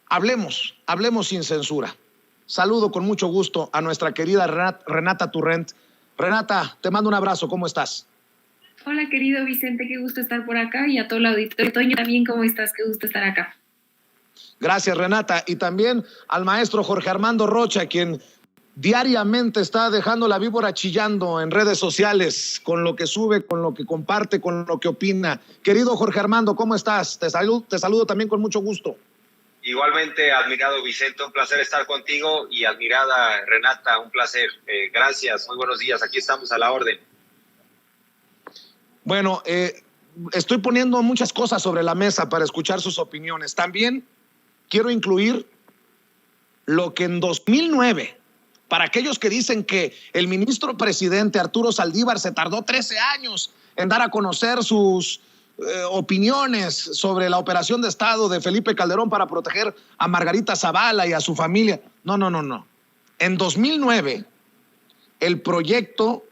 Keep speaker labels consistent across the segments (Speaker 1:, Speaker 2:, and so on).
Speaker 1: Hablemos sin censura. Saludo con mucho gusto a nuestra querida Renata Turrent. Renata, te mando un abrazo, ¿cómo estás?
Speaker 2: Hola, querido Vicente, qué gusto estar por acá, y a todo el auditorio. Toño, también, ¿cómo estás? Qué gusto estar acá.
Speaker 1: Gracias, Renata. Y también al maestro Jorge Armando Rocha, quien diariamente está dejando la víbora chillando en redes sociales, con lo que sube, con lo que comparte, con lo que opina. Querido Jorge Armando, ¿cómo estás? Te saludo también con mucho gusto.
Speaker 3: Igualmente, admirado Vicente, un placer estar contigo, y admirada Renata, un placer. Gracias, muy buenos días, aquí estamos a la orden.
Speaker 1: Bueno, estoy poniendo muchas cosas sobre la mesa para escuchar sus opiniones. También quiero incluir lo que en 2009, para aquellos que dicen que el ministro presidente Arturo Saldívar se tardó 13 años en dar a conocer sus opiniones sobre la operación de Estado de Felipe Calderón para proteger a Margarita Zavala y a su familia. No. En 2009, el proyecto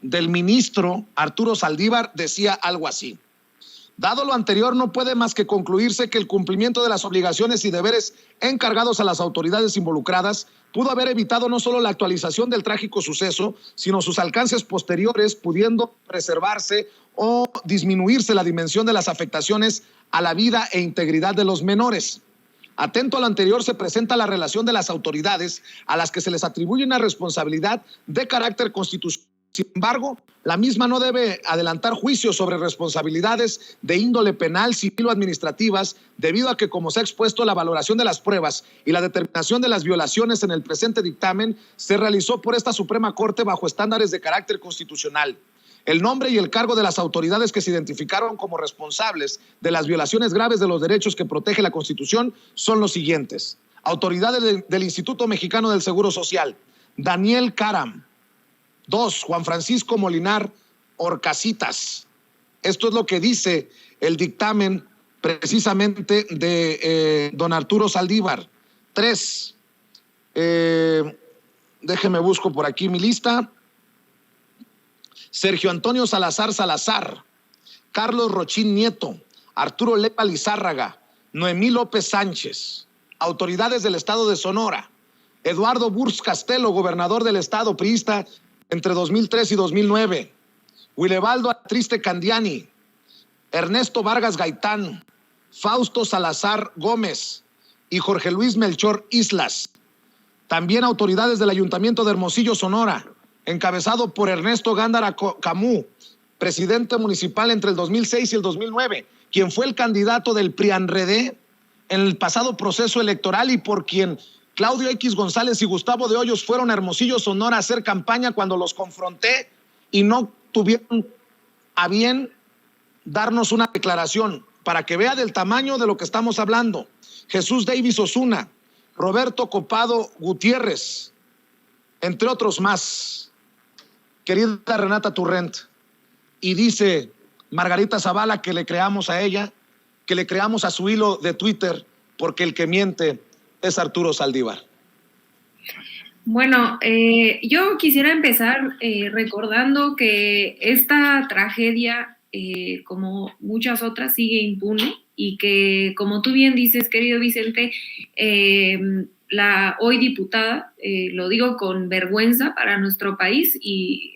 Speaker 1: del ministro Arturo Saldívar decía algo así: dado lo anterior, no puede más que concluirse que el cumplimiento de las obligaciones y deberes encargados a las autoridades involucradas pudo haber evitado no solo la actualización del trágico suceso, sino sus alcances posteriores, pudiendo preservarse o disminuirse la dimensión de las afectaciones a la vida e integridad de los menores. Atento a lo anterior, se presenta la relación de las autoridades a las que se les atribuye una responsabilidad de carácter constitucional. Sin embargo, la misma no debe adelantar juicios sobre responsabilidades de índole penal, civil o administrativas, debido a que, como se ha expuesto, la valoración de las pruebas y la determinación de las violaciones en el presente dictamen se realizó por esta Suprema Corte bajo estándares de carácter constitucional. El nombre y el cargo de las autoridades que se identificaron como responsables de las violaciones graves de los derechos que protege la Constitución son los siguientes: autoridades del Instituto Mexicano del Seguro Social, Daniel Caram. 2, Juan Francisco Molinar Orcasitas. Esto es lo que dice el dictamen precisamente de don Arturo Saldívar. 3, déjeme busco por aquí mi lista: Sergio Antonio Salazar Salazar, Carlos Rochín Nieto, Arturo Lepa Lizárraga, Noemí López Sánchez. Autoridades del Estado de Sonora: Eduardo Burz Castelo, gobernador del Estado priista entre 2003 y 2009, Wilebaldo Triste Candiani, Ernesto Vargas Gaitán, Fausto Salazar Gómez y Jorge Luis Melchor Islas. También autoridades del Ayuntamiento de Hermosillo, Sonora, encabezado por Ernesto Gándara Camú, presidente municipal entre el 2006 y el 2009, quien fue el candidato del PRIANREDE en el pasado proceso electoral y por quien Claudio X González y Gustavo de Hoyos fueron a Hermosillo, Sonora, a hacer campaña cuando los confronté y no tuvieron a bien darnos una declaración para que vea del tamaño de lo que estamos hablando. Jesús Davis Osuna, Roberto Copado Gutiérrez, entre otros más. Querida Renata Turrent, y dice Margarita Zavala que le creamos a ella, que le creamos a su hilo de Twitter, porque el que miente es Arturo Saldívar.
Speaker 2: Bueno, yo quisiera empezar recordando que esta tragedia, como muchas otras, sigue impune, y que, como tú bien dices, querido Vicente, la hoy diputada, lo digo con vergüenza para nuestro país, y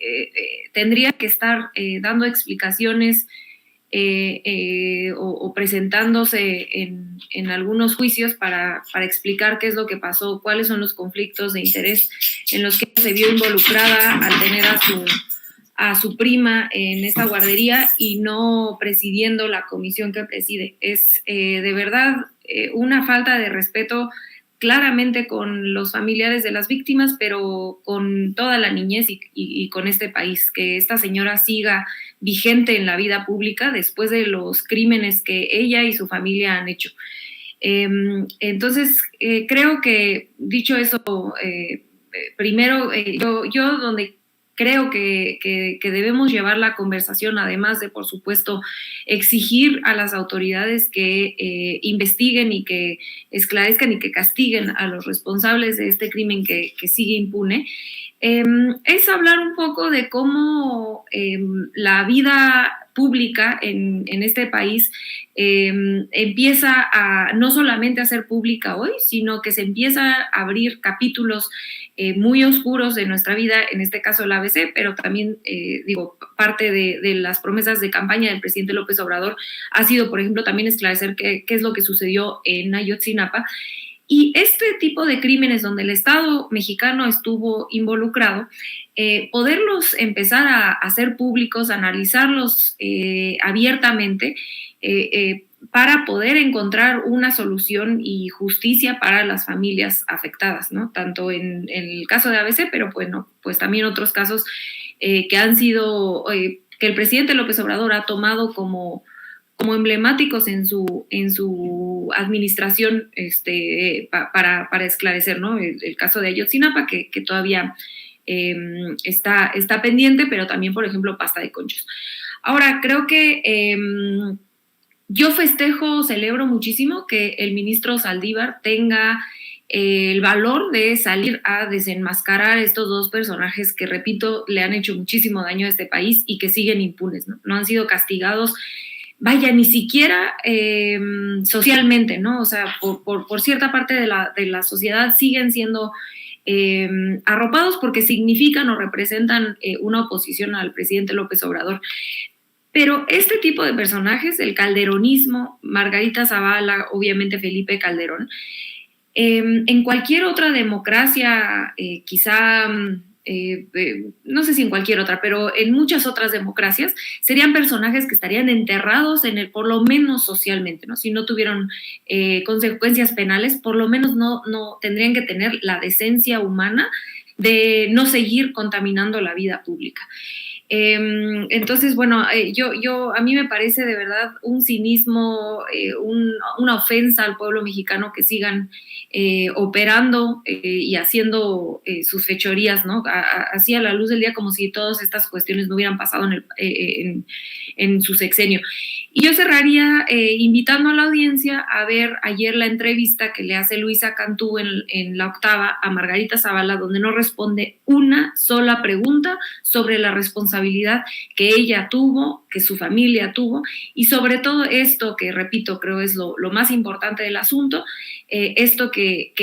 Speaker 2: tendría que estar dando explicaciones o presentándose en algunos juicios para explicar qué es lo que pasó, cuáles son los conflictos de interés en los que se vio involucrada al tener a su prima en esta guardería y no presidiendo la comisión que preside. Es de verdad una falta de respeto, claramente con los familiares de las víctimas, pero con toda la niñez y con este país, que esta señora siga vigente en la vida pública después de los crímenes que ella y su familia han hecho. Entonces, creo que, dicho eso, primero, yo donde creo que debemos llevar la conversación, además de, por supuesto, exigir a las autoridades que investiguen y que esclarezcan y que castiguen a los responsables de este crimen que sigue impune, es hablar un poco de cómo la vida pública en este país empieza a no solamente a ser pública hoy, sino que se empieza a abrir capítulos muy oscuros de nuestra vida, en este caso el ABC, pero también, parte de las promesas de campaña del presidente López Obrador ha sido, por ejemplo, también esclarecer qué es lo que sucedió en Ayotzinapa. Y este tipo de crímenes donde el Estado mexicano estuvo involucrado, poderlos empezar a hacer públicos, analizarlos abiertamente, para poder encontrar una solución y justicia para las familias afectadas, ¿no? Tanto en el caso de ABC, pero bueno, pues también otros casos que han sido, que el presidente López Obrador ha tomado como emblemáticos en su administración para esclarecer, ¿no? El caso de Ayotzinapa, que todavía está pendiente, pero también, por ejemplo, Pasta de Conchos. Ahora, creo que yo celebro muchísimo que el ministro Saldívar tenga el valor de salir a desenmascarar estos dos personajes que, repito, le han hecho muchísimo daño a este país y que siguen impunes, ¿no? No han sido castigados, vaya, ni siquiera socialmente, ¿no? O sea, por cierta parte de la sociedad siguen siendo arropados porque significan o representan una oposición al presidente López Obrador. Pero este tipo de personajes, el calderonismo, Margarita Zavala, obviamente Felipe Calderón, en cualquier otra democracia, quizá, no sé si en cualquier otra, pero en muchas otras democracias, serían personajes que estarían enterrados por lo menos socialmente, ¿no? Si no tuvieron consecuencias penales, por lo menos no tendrían que tener la decencia humana de no seguir contaminando la vida pública. Entonces, bueno, a mí me parece de verdad un cinismo, una ofensa al pueblo mexicano que sigan operando y haciendo sus fechorías, ¿no? Así a la luz del día, como si todas estas cuestiones no hubieran pasado en su sexenio. Y yo cerraría invitando a la audiencia a ver ayer la entrevista que le hace Luisa Cantú en La Octava a Margarita Zavala, donde no responde una sola pregunta sobre la responsabilidad que ella tuvo, que su familia tuvo, y sobre todo esto que, repito, creo es lo más importante del asunto, esto que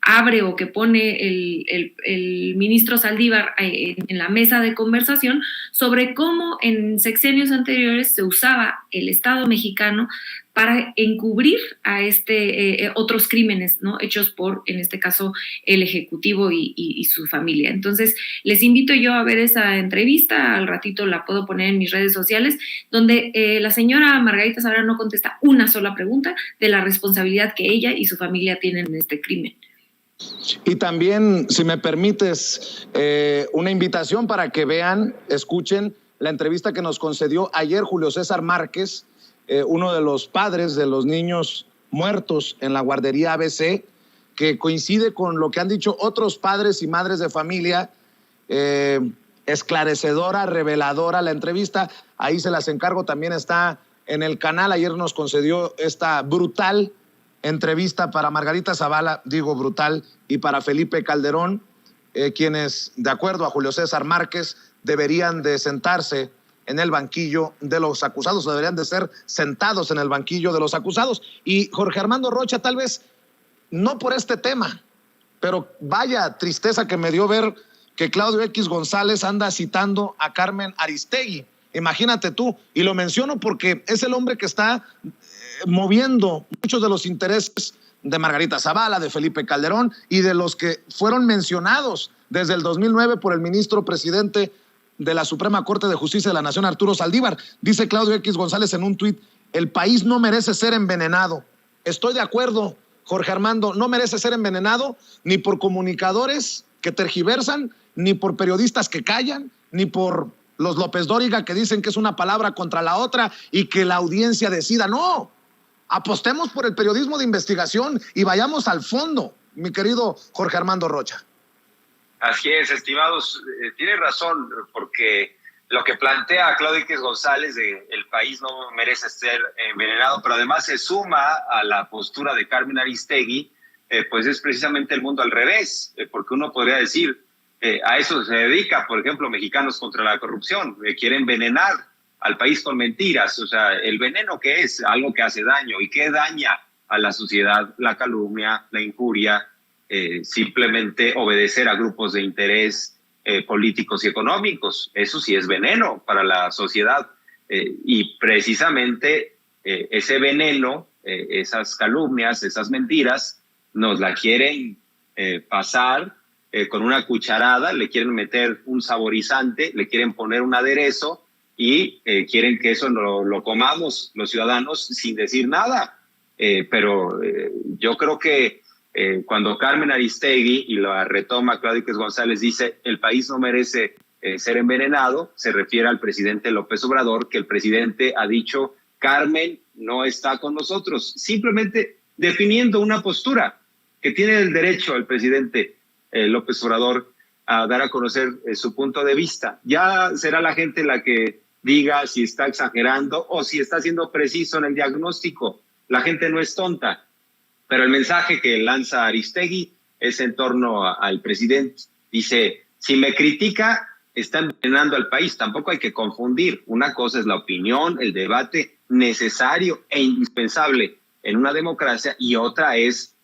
Speaker 2: abre o que pone el ministro Saldívar en la mesa de conversación sobre cómo en sexenios anteriores se usaba el Estado mexicano para encubrir a otros crímenes, ¿no? Hechos por, en este caso, el Ejecutivo y su familia. Entonces, les invito yo a ver esa entrevista, al ratito la puedo poner en mis redes sociales, donde la señora Margarita Zavala no contesta una sola pregunta de la responsabilidad que ella y su familia tienen en este crimen.
Speaker 1: Y también, si me permites, una invitación para que vean, escuchen la entrevista que nos concedió ayer Julio César Márquez, uno de los padres de los niños muertos en la guardería ABC, que coincide con lo que han dicho otros padres y madres de familia. Esclarecedora, reveladora la entrevista. Ahí se las encargo, también está en el canal. Ayer nos concedió esta brutal entrevista para Margarita Zavala, digo brutal, y para Felipe Calderón, quienes, de acuerdo a Julio César Márquez, deberían de sentarse en el banquillo de los acusados, o deberían de ser sentados en el banquillo de los acusados. Y Jorge Armando Rocha, tal vez no por este tema, pero vaya tristeza que me dio ver que Claudio X González anda citando a Carmen Aristegui. Imagínate tú, y lo menciono porque es el hombre que está moviendo muchos de los intereses de Margarita Zavala, de Felipe Calderón y de los que fueron mencionados desde el 2009 por el ministro presidente de la Suprema Corte de Justicia de la Nación, Arturo Saldívar. Dice Claudio X González en un tuit: el país no merece ser envenenado. Estoy de acuerdo, Jorge Armando, no merece ser envenenado ni por comunicadores que tergiversan, ni por periodistas que callan, ni por los López Dóriga que dicen que es una palabra contra la otra y que la audiencia decida. No, apostemos por el periodismo de investigación y vayamos al fondo, mi querido Jorge Armando Rocha.
Speaker 3: Así es, estimados, tiene razón, porque lo que plantea Claudio X González de el país no merece ser envenenado, pero además se suma a la postura de Carmen Aristegui, pues es precisamente el mundo al revés, porque uno podría decir, a eso se dedica, por ejemplo, Mexicanos contra la Corrupción, quiere envenenar al país con mentiras. O sea, el veneno que es algo que hace daño y que daña a la sociedad, la calumnia, la injuria, simplemente obedecer a grupos de interés políticos y económicos. Eso sí es veneno para la sociedad. Y precisamente ese veneno, esas calumnias, esas mentiras, nos la quieren pasar con una cucharada, le quieren meter un saborizante, le quieren poner un aderezo y quieren que eso lo comamos los ciudadanos sin decir nada. Pero yo creo que cuando Carmen Aristegui, y la retoma Claudio X González, dice el país no merece ser envenenado, se refiere al presidente López Obrador, que el presidente ha dicho Carmen no está con nosotros, simplemente definiendo una postura que tiene el derecho el presidente López Obrador a dar a conocer su punto de vista. Ya será la gente la que diga si está exagerando o si está siendo preciso en el diagnóstico. La gente no es tonta, pero el mensaje que lanza Aristegui es en torno al presidente. Dice, si me critica, está envenenando al país. Tampoco hay que confundir. Una cosa es la opinión, el debate necesario e indispensable en una democracia, y otra es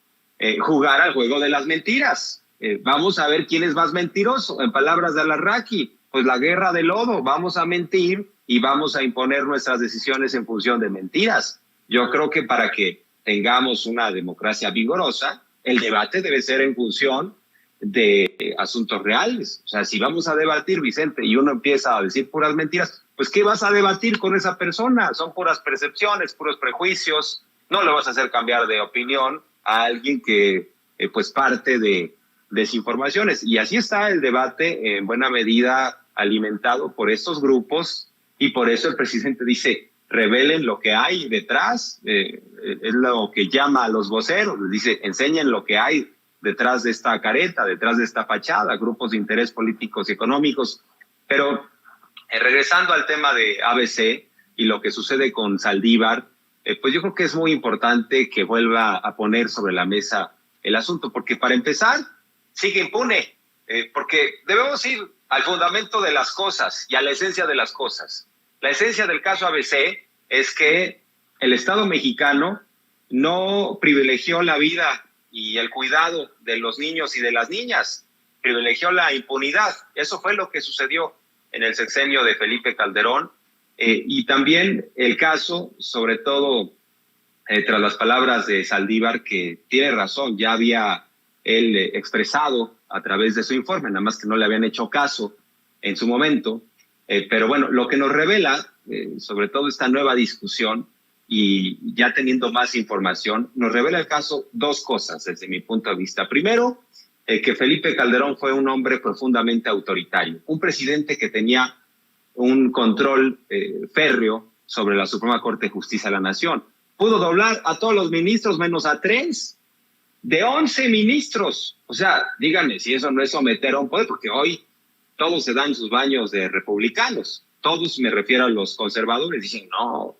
Speaker 3: jugar al juego de las mentiras. Vamos a ver quién es más mentiroso. En palabras de Alarraqui, pues la guerra de lodo. Vamos a mentir y vamos a imponer nuestras decisiones en función de mentiras. Yo creo que para que tengamos una democracia vigorosa, el debate debe ser en función de asuntos reales. O sea, si vamos a debatir, Vicente, y uno empieza a decir puras mentiras, pues ¿qué vas a debatir con esa persona? Son puras percepciones, puros prejuicios. No le vas a hacer cambiar de opinión a alguien que pues parte de desinformaciones. Y así está el debate en buena medida alimentado por estos grupos, y por eso el presidente dice, revelen lo que hay detrás, es lo que llama a los voceros, les dice, enseñen lo que hay detrás de esta careta, detrás de esta fachada, grupos de interés políticos y económicos. Pero regresando al tema de ABC y lo que sucede con Saldívar, pues yo creo que es muy importante que vuelva a poner sobre la mesa el asunto, porque para empezar, sigue impune, porque debemos ir al fundamento de las cosas y a la esencia de las cosas. La esencia del caso ABC es que el Estado mexicano no privilegió la vida y el cuidado de los niños y de las niñas, privilegió la impunidad. Eso fue lo que sucedió en el sexenio de Felipe Calderón, y también el caso, sobre todo tras las palabras de Saldívar, que tiene razón, ya había él expresado a través de su informe, nada más que no le habían hecho caso en su momento. Pero bueno, lo que nos revela, sobre todo esta nueva discusión, y ya teniendo más información, nos revela el caso dos cosas desde mi punto de vista. Primero, que Felipe Calderón fue un hombre profundamente autoritario, un presidente que tenía un control férreo sobre la Suprema Corte de Justicia de la Nación. Pudo doblar a todos los ministros menos a 3 de 11 ministros. O sea, díganme si eso no es someter a un poder, porque hoy todos se dan sus baños de republicanos. Todos, me refiero a los conservadores, dicen, no,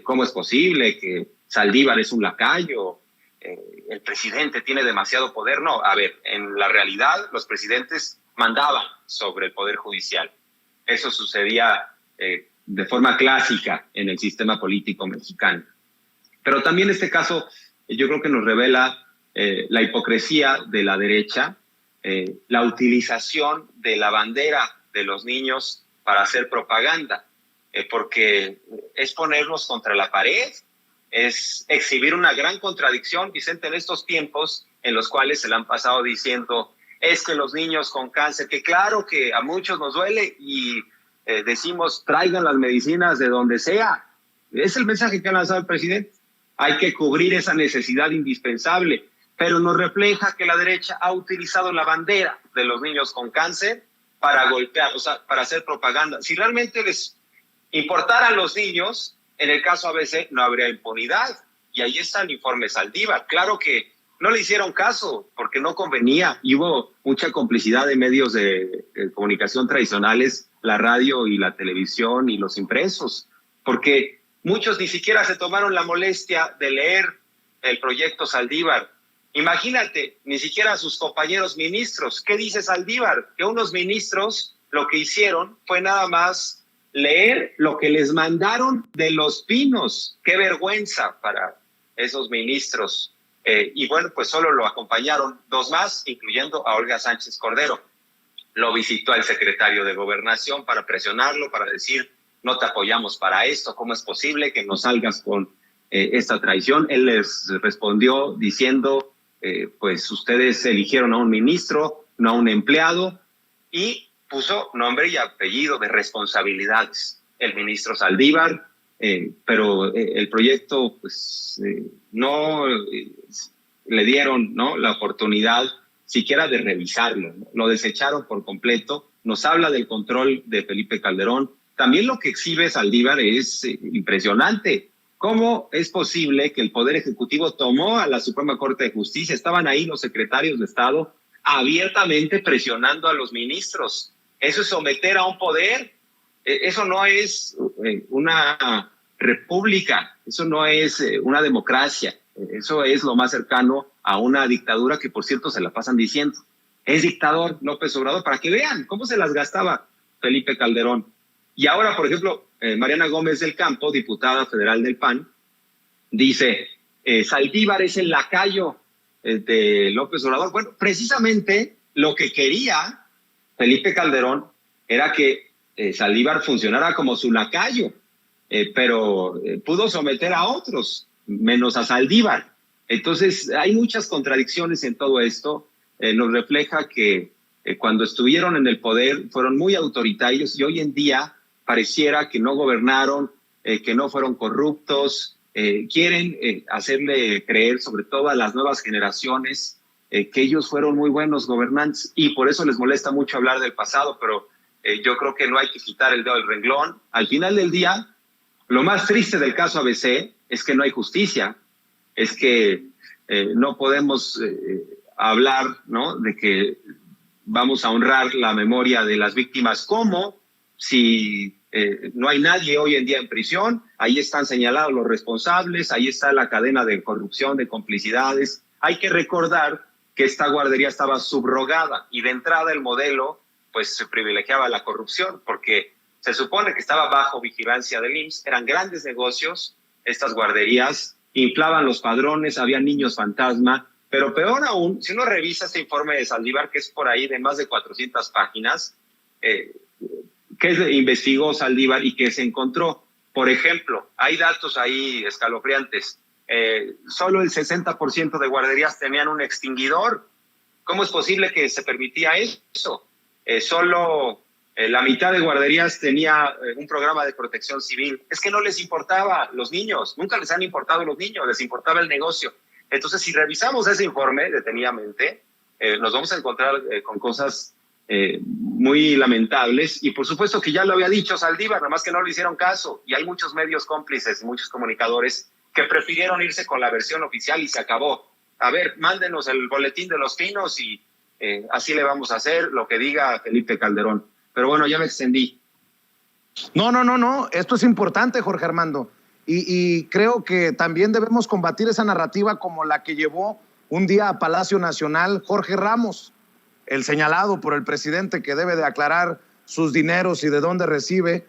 Speaker 3: ¿cómo es posible que Saldívar es un lacayo? El presidente tiene demasiado poder. No, a ver, en la realidad los presidentes mandaban sobre el Poder Judicial. Eso sucedía de forma clásica en el sistema político mexicano. Pero también este caso yo creo que nos revela la hipocresía de la derecha, la utilización de la bandera de los niños para hacer propaganda, porque es ponerlos contra la pared, es exhibir una gran contradicción, Vicente, en estos tiempos en los cuales se le han pasado diciendo, es que los niños con cáncer, que claro que a muchos nos duele y decimos, traigan las medicinas de donde sea. Es el mensaje que ha lanzado el presidente. Hay que cubrir esa necesidad indispensable, pero nos refleja que la derecha ha utilizado la bandera de los niños con cáncer para golpear, o sea, para hacer propaganda. Si realmente les importaran los niños, en el caso ABC no habría impunidad. Y ahí está el informe Saldívar. Claro que no le hicieron caso porque no convenía. Y hubo mucha complicidad de medios de comunicación tradicionales, la radio y la televisión y los impresos, porque muchos ni siquiera se tomaron la molestia de leer el proyecto Saldívar. Imagínate, ni siquiera sus compañeros ministros. ¿Qué dice Saldívar? Que unos ministros lo que hicieron fue nada más leer lo que les mandaron de Los Pinos. ¡Qué vergüenza para esos ministros! Y bueno, pues solo lo acompañaron 2 más, incluyendo a Olga Sánchez Cordero. Lo visitó el secretario de Gobernación para presionarlo, para decir, no te apoyamos para esto, ¿cómo es posible que no salgas con esta traición? Él les respondió diciendo, pues ustedes eligieron a un ministro, no a un empleado, y puso nombre y apellido de responsabilidades. El ministro Saldívar, pero el proyecto pues no le dieron, ¿no?, la oportunidad siquiera de revisarlo, ¿no? Lo desecharon por completo. Nos habla del control de Felipe Calderón. También lo que exhibe Saldívar es impresionante. ¿Cómo es posible que el Poder Ejecutivo tomó a la Suprema Corte de Justicia? Estaban ahí los secretarios de Estado abiertamente presionando a los ministros. Eso es someter a un poder. Eso no es una república. Eso no es una democracia. Eso es lo más cercano a una dictadura que, por cierto, se la pasan diciendo. Es dictador López Obrador, para que vean cómo se las gastaba Felipe Calderón. Y ahora, por ejemplo, Mariana Gómez del Campo, diputada federal del PAN, dice, Saldívar es el lacayo de López Obrador. Bueno, precisamente lo que quería Felipe Calderón era que Saldívar funcionara como su lacayo, pero pudo someter a otros, menos a Saldívar. Entonces, hay muchas contradicciones en todo esto. Nos refleja que cuando estuvieron en el poder fueron muy autoritarios y hoy en día pareciera que no gobernaron, que no fueron corruptos. Quieren hacerle creer, sobre todo a las nuevas generaciones, que ellos fueron muy buenos gobernantes y por eso les molesta mucho hablar del pasado, pero yo creo que no hay que quitar el dedo del renglón. Al final del día, lo más triste del caso ABC es que no hay justicia, es que no podemos hablar, ¿no?, de que vamos a honrar la memoria de las víctimas. ¿Cómo? Si no hay nadie hoy en día en prisión, ahí están señalados los responsables, ahí está la cadena de corrupción, de complicidades. Hay que recordar que esta guardería estaba subrogada y de entrada el modelo pues se privilegiaba la corrupción porque se supone que estaba bajo vigilancia del IMSS, eran grandes negocios, estas guarderías inflaban los padrones, había niños fantasma, pero peor aún, si uno revisa este informe de Saldívar, que es por ahí de más de 400 páginas, ¿qué investigó Saldívar y qué se encontró? Por ejemplo, hay datos ahí escalofriantes. Solo el 60% de guarderías tenían un extinguidor. ¿Cómo es posible que se permitía eso? Solo la mitad de guarderías tenía un programa de protección civil. Es que no les importaba los niños, nunca les han importado los niños, les importaba el negocio. Entonces, si revisamos ese informe detenidamente, nos vamos a encontrar con cosas muy lamentables, y por supuesto que ya lo había dicho Saldívar, nada más que no le hicieron caso, y hay muchos medios cómplices y muchos comunicadores que prefirieron irse con la versión oficial y se acabó. A ver, mándenos el boletín de Los Pinos y así le vamos a hacer lo que diga Felipe Calderón. Pero bueno, ya me extendí.
Speaker 1: No, esto es importante, Jorge Armando, y creo que también debemos combatir esa narrativa como la que llevó un día a Palacio Nacional Jorge Ramos, el señalado por el presidente que debe de aclarar sus dineros y de dónde recibe.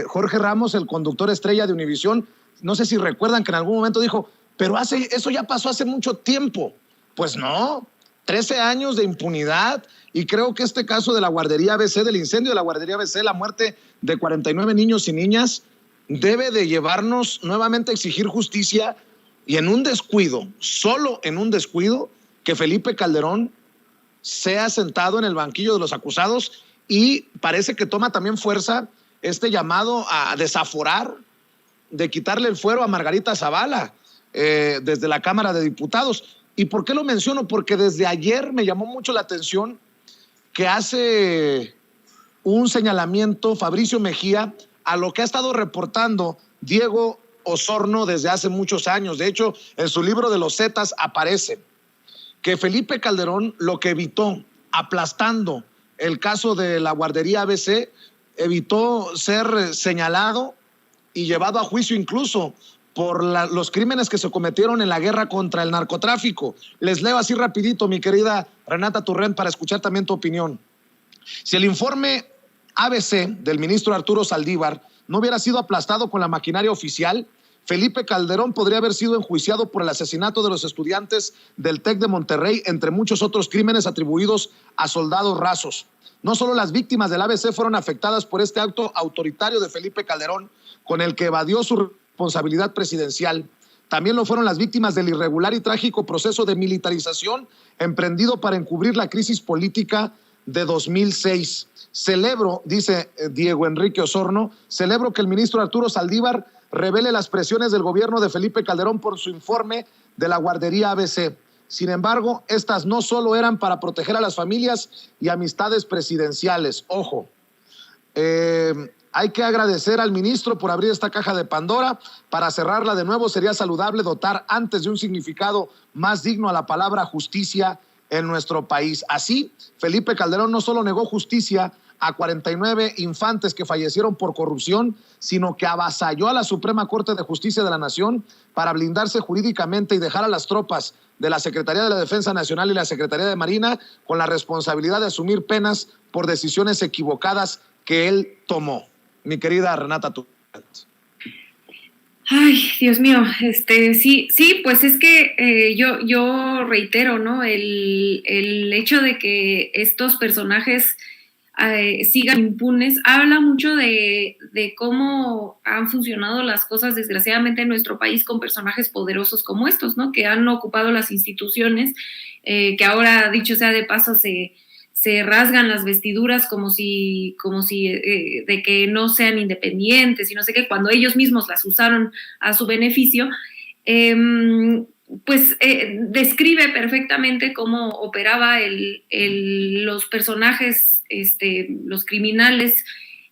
Speaker 1: Jorge Ramos, el conductor estrella de Univisión, no sé si recuerdan que en algún momento dijo, pero eso ya pasó hace mucho tiempo. Pues no, 13 años de impunidad, y creo que este caso de la guardería ABC, del incendio de la guardería ABC, la muerte de 49 niños y niñas, debe de llevarnos nuevamente a exigir justicia, y en un descuido, solo en un descuido, que Felipe Calderón sea sentado en el banquillo de los acusados, y parece que toma también fuerza este llamado a desaforar, de quitarle el fuero a Margarita Zavala desde la Cámara de Diputados. ¿Y por qué lo menciono? Porque desde ayer me llamó mucho la atención que hace un señalamiento Fabricio Mejía a lo que ha estado reportando Diego Osorno desde hace muchos años. De hecho, en su libro de los Zetas aparece que Felipe Calderón lo que evitó, aplastando el caso de la guardería ABC, evitó ser señalado y llevado a juicio incluso por los crímenes que se cometieron en la guerra contra el narcotráfico. Les leo así rapidito, mi querida Renata Turrent, para escuchar también tu opinión. Si el informe ABC del ministro Arturo Saldívar no hubiera sido aplastado con la maquinaria oficial, Felipe Calderón podría haber sido enjuiciado por el asesinato de los estudiantes del TEC de Monterrey, entre muchos otros crímenes atribuidos a soldados rasos. No solo las víctimas del ABC fueron afectadas por este acto autoritario de Felipe Calderón, con el que evadió su responsabilidad presidencial, también lo fueron las víctimas del irregular y trágico proceso de militarización emprendido para encubrir la crisis política de 2006. Celebro, dice Diego Enrique Osorno, celebro que el ministro Arturo Saldívar revele las presiones del gobierno de Felipe Calderón por su informe de la guardería ABC. Sin embargo, estas no solo eran para proteger a las familias y amistades presidenciales. Ojo, hay que agradecer al ministro por abrir esta caja de Pandora. Para cerrarla de nuevo, sería saludable dotar antes de un significado más digno a la palabra justicia en nuestro país. Así, Felipe Calderón no solo negó justicia a 49 infantes que fallecieron por corrupción, sino que avasalló a la Suprema Corte de Justicia de la Nación para blindarse jurídicamente y dejar a las tropas de la Secretaría de la Defensa Nacional y la Secretaría de Marina con la responsabilidad de asumir penas por decisiones equivocadas que él tomó. Mi querida Renata Turalt.
Speaker 2: Ay, Dios mío, sí, pues es que yo reitero, ¿no? El hecho de que estos personajes sigan impunes habla mucho de cómo han funcionado las cosas, desgraciadamente, en nuestro país con personajes poderosos como estos, ¿no? Que han ocupado las instituciones, que ahora, dicho sea de paso, se rasgan las vestiduras como si de que no sean independientes y no sé qué, cuando ellos mismos las usaron a su beneficio, describe perfectamente cómo operaba los personajes, los criminales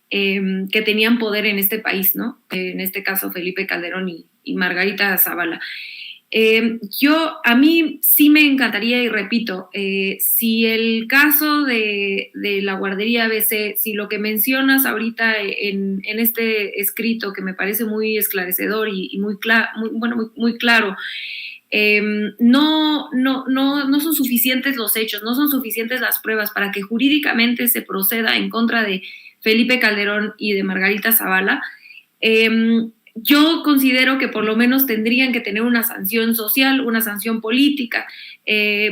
Speaker 2: que tenían poder en este país, ¿no? En este caso Felipe Calderón y Margarita Zavala. A mí sí me encantaría, y repito, si el caso de la guardería ABC, si lo que mencionas ahorita en este escrito, que me parece muy esclarecedor y muy claro, no son suficientes los hechos, no son suficientes las pruebas para que jurídicamente se proceda en contra de Felipe Calderón y de Margarita Zavala, yo considero que por lo menos tendrían que tener una sanción social, una sanción política,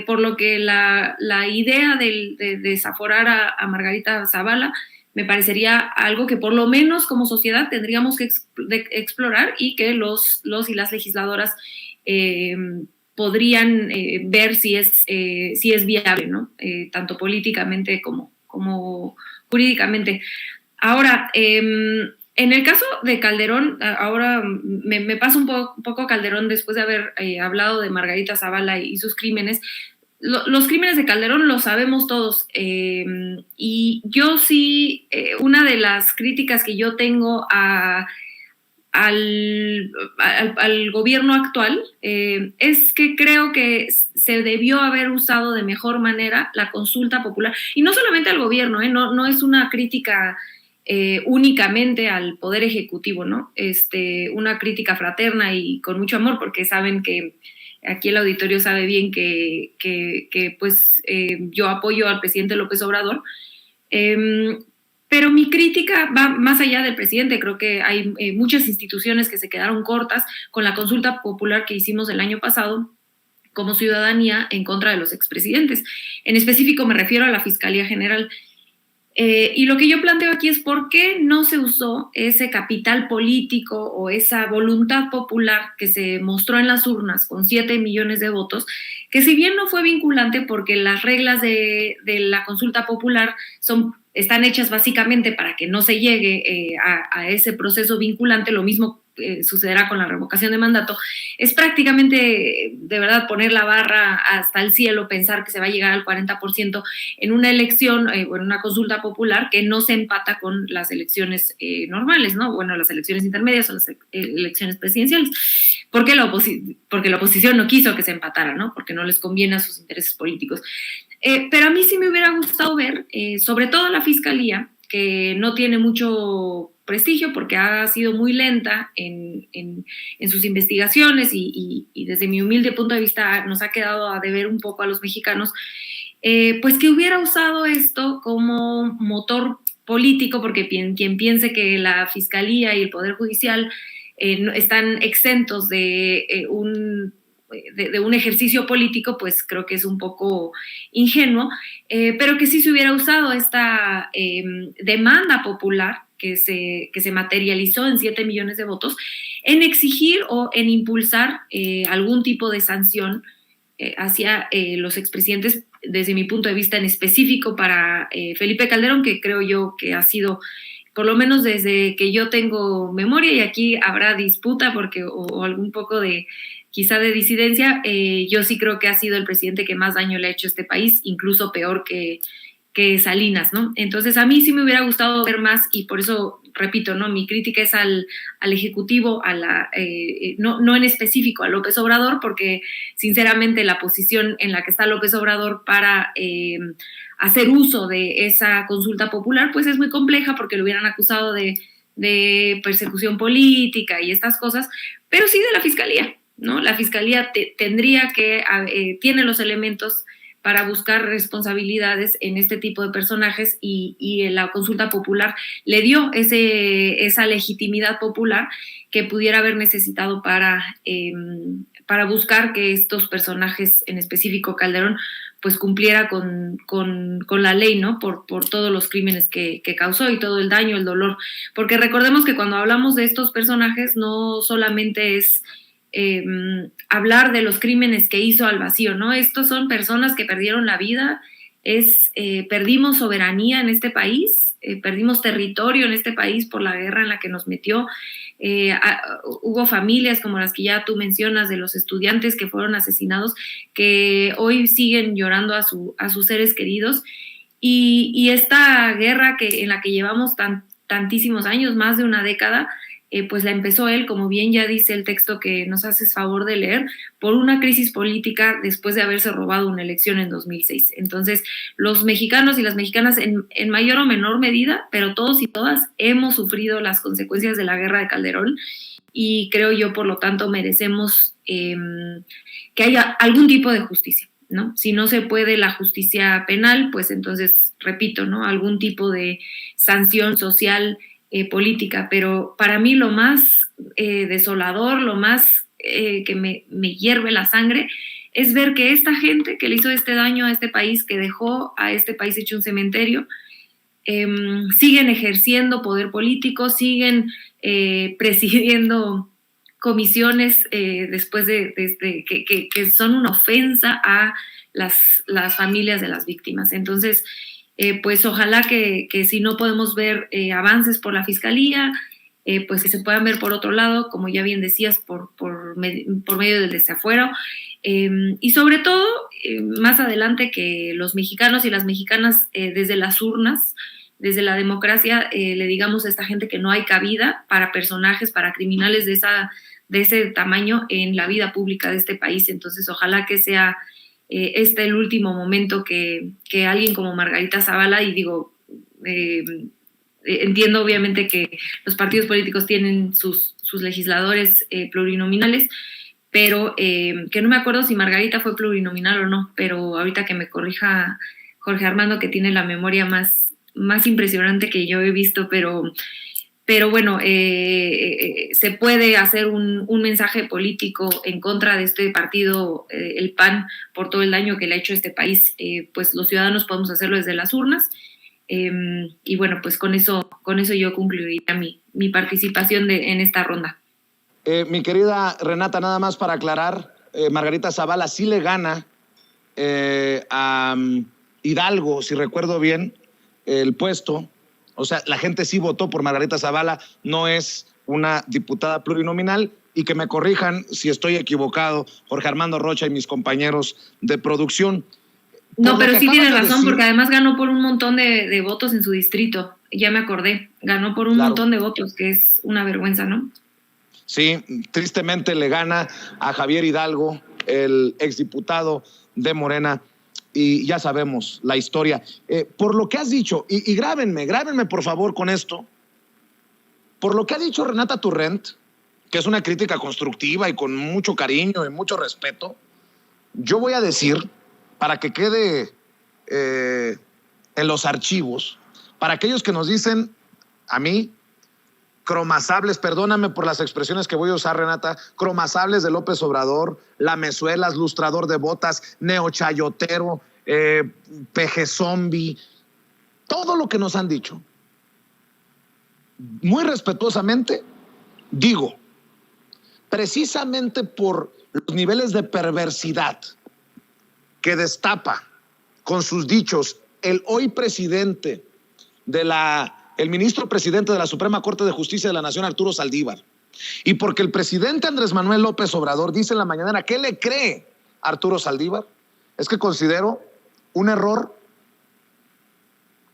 Speaker 2: por lo que la idea de desaforar a Margarita Zavala me parecería algo que por lo menos como sociedad tendríamos que explorar, y que los y las legisladoras podrían ver si es viable, ¿no? Tanto políticamente como jurídicamente. Ahora, en el caso de Calderón, ahora me paso un poco a Calderón después de haber hablado de Margarita Zavala y sus crímenes. Los crímenes de Calderón los sabemos todos, y yo sí, una de las críticas que yo tengo al gobierno actual es que creo que se debió haber usado de mejor manera la consulta popular, y no solamente al gobierno, no es una crítica únicamente al Poder Ejecutivo, ¿no? Una crítica fraterna y con mucho amor, porque saben que aquí el auditorio sabe bien que yo apoyo al presidente López Obrador, pero mi crítica va más allá del presidente. Creo que hay muchas instituciones que se quedaron cortas con la consulta popular que hicimos el año pasado como ciudadanía en contra de los expresidentes. En específico me refiero a la Fiscalía General. Y lo que yo planteo aquí es por qué no se usó ese capital político o esa voluntad popular que se mostró en las urnas con 7 millones de votos, que si bien no fue vinculante, porque las reglas de la consulta popular están hechas básicamente para que no se llegue a ese proceso vinculante, lo mismo sucederá con la revocación de mandato, es prácticamente, de verdad, poner la barra hasta el cielo, pensar que se va a llegar al 40% en una elección o en una consulta popular que no se empata con las elecciones normales, ¿no? Bueno, las elecciones intermedias o las elecciones presidenciales. Porque la oposición no quiso que se empatara, ¿no? Porque no les conviene a sus intereses políticos. Pero a mí sí me hubiera gustado ver, sobre todo la Fiscalía, que no tiene mucho prestigio porque ha sido muy lenta en sus investigaciones y desde mi humilde punto de vista nos ha quedado a deber un poco a los mexicanos, pues que hubiera usado esto como motor político, porque quien piense que la Fiscalía y el Poder Judicial están exentos de un ejercicio político, pues creo que es un poco ingenuo, pero que sí se hubiera usado esta demanda popular que se materializó en 7 millones de votos, en exigir o en impulsar algún tipo de sanción hacia los expresidentes, desde mi punto de vista en específico para Felipe Calderón, que creo yo que ha sido, por lo menos desde que yo tengo memoria, y aquí habrá disputa porque o algún poco de quizá de disidencia, yo sí creo que ha sido el presidente que más daño le ha hecho a este país, incluso peor que Salinas, ¿no? Entonces a mí sí me hubiera gustado ver más, y por eso repito, ¿no? Mi crítica es al Ejecutivo, no en específico a López Obrador, porque sinceramente la posición en la que está López Obrador para hacer uso de esa consulta popular, pues es muy compleja, porque lo hubieran acusado de persecución política y estas cosas, pero sí de la Fiscalía, ¿no? La Fiscalía tiene los elementos para buscar responsabilidades en este tipo de personajes, y la consulta popular le dio esa legitimidad popular que pudiera haber necesitado para buscar que estos personajes, en específico Calderón, pues cumpliera con la ley, ¿no? Por todos los crímenes que causó y todo el daño, el dolor. Porque recordemos que cuando hablamos de estos personajes no solamente es hablar de los crímenes que hizo al vacío, ¿no? Estos son personas que perdieron la vida, perdimos soberanía en este país, perdimos territorio en este país por la guerra en la que nos metió. Hubo familias como las que ya tú mencionas, de los estudiantes que fueron asesinados, que hoy siguen llorando a sus seres queridos, y esta guerra en la que llevamos tantísimos años, más de una década, pues la empezó él, como bien ya dice el texto que nos haces favor de leer, por una crisis política después de haberse robado una elección en 2006. Entonces, los mexicanos y las mexicanas en mayor o menor medida, pero todos y todas hemos sufrido las consecuencias de la guerra de Calderón, y creo yo, por lo tanto, merecemos que haya algún tipo de justicia, ¿no? Si no se puede la justicia penal, pues entonces, repito, ¿no? Algún tipo de sanción social, política, pero para mí lo más desolador, lo más que me hierve la sangre, es ver que esta gente que le hizo este daño a este país, que dejó a este país hecho un cementerio, siguen ejerciendo poder político, siguen presidiendo comisiones después que son una ofensa a las familias de las víctimas. Entonces, pues ojalá que si no podemos ver avances por la Fiscalía, pues que se puedan ver por otro lado, como ya bien decías, por medio del desafuero, y sobre todo, más adelante, que los mexicanos y las mexicanas, desde las urnas, desde la democracia, le digamos a esta gente que no hay cabida para personajes, para criminales de ese tamaño en la vida pública de este país. Entonces, ojalá que sea el último momento que alguien como Margarita Zavala, y digo, entiendo obviamente que los partidos políticos tienen sus legisladores plurinominales, pero que no me acuerdo si Margarita fue plurinominal o no, pero ahorita que me corrija Jorge Armando, que tiene la memoria más impresionante que yo he visto, pero bueno, se puede hacer un mensaje político en contra de este partido, el PAN, por todo el daño que le ha hecho a este país. Pues los ciudadanos podemos hacerlo desde las urnas, y bueno, pues con eso yo concluiría mi participación en esta ronda.
Speaker 1: Mi querida Renata, nada más para aclarar, Margarita Zavala sí le gana a Hidalgo, si recuerdo bien, el puesto. O sea, la gente sí votó por Margarita Zavala, no es una diputada plurinominal, y que me corrijan si estoy equivocado, Jorge Armando Rocha y mis compañeros de producción.
Speaker 2: No, pero sí tienes razón, porque además ganó por un montón de votos en su distrito, ya me acordé, ganó por un montón de votos, que es una vergüenza, ¿no?
Speaker 1: Sí, tristemente le gana a Javier Hidalgo, el exdiputado de Morena, y ya sabemos la historia. Por lo que has dicho, y grábenme por favor con esto, por lo que ha dicho Renata Turrent, que es una crítica constructiva y con mucho cariño y mucho respeto, yo voy a decir, para que quede en los archivos, Para aquellos que nos dicen, a mí, cromasables, perdóname por las expresiones que voy a usar, Renata, cromasables de López Obrador, lamezuelas, lustrador de botas, neochayotero, peje zombie, todo lo que nos han dicho. Muy respetuosamente, digo, precisamente por los niveles de perversidad que destapa con sus dichos el hoy presidente el ministro presidente de la Suprema Corte de Justicia de la Nación, Arturo Saldívar, y porque el presidente Andrés Manuel López Obrador dice en la mañanera ¿qué le cree a Arturo Saldívar? Es que considero un error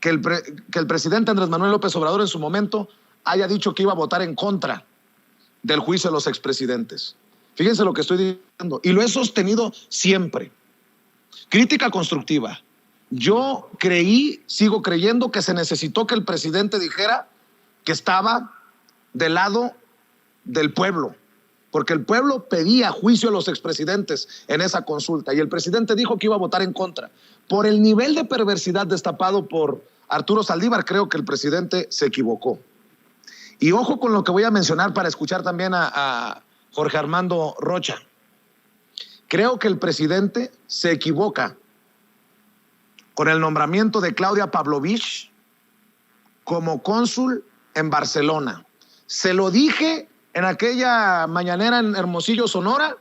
Speaker 1: que el presidente Andrés Manuel López Obrador en su momento haya dicho que iba a votar en contra del juicio de los expresidentes. Fíjense lo que estoy diciendo, y lo he sostenido siempre. Crítica constructiva. Yo sigo creyendo que se necesitó que el presidente dijera que estaba del lado del pueblo, porque el pueblo pedía juicio a los expresidentes en esa consulta, y el presidente dijo que iba a votar en contra. Por el nivel de perversidad destapado por Arturo Saldívar, creo que el presidente se equivocó. Y ojo con lo que voy a mencionar para escuchar también a Jorge Armando Rocha. Creo que el presidente se equivoca con el nombramiento de Claudia Pavlovich como cónsul en Barcelona. Se lo dije en aquella mañanera en Hermosillo, Sonora.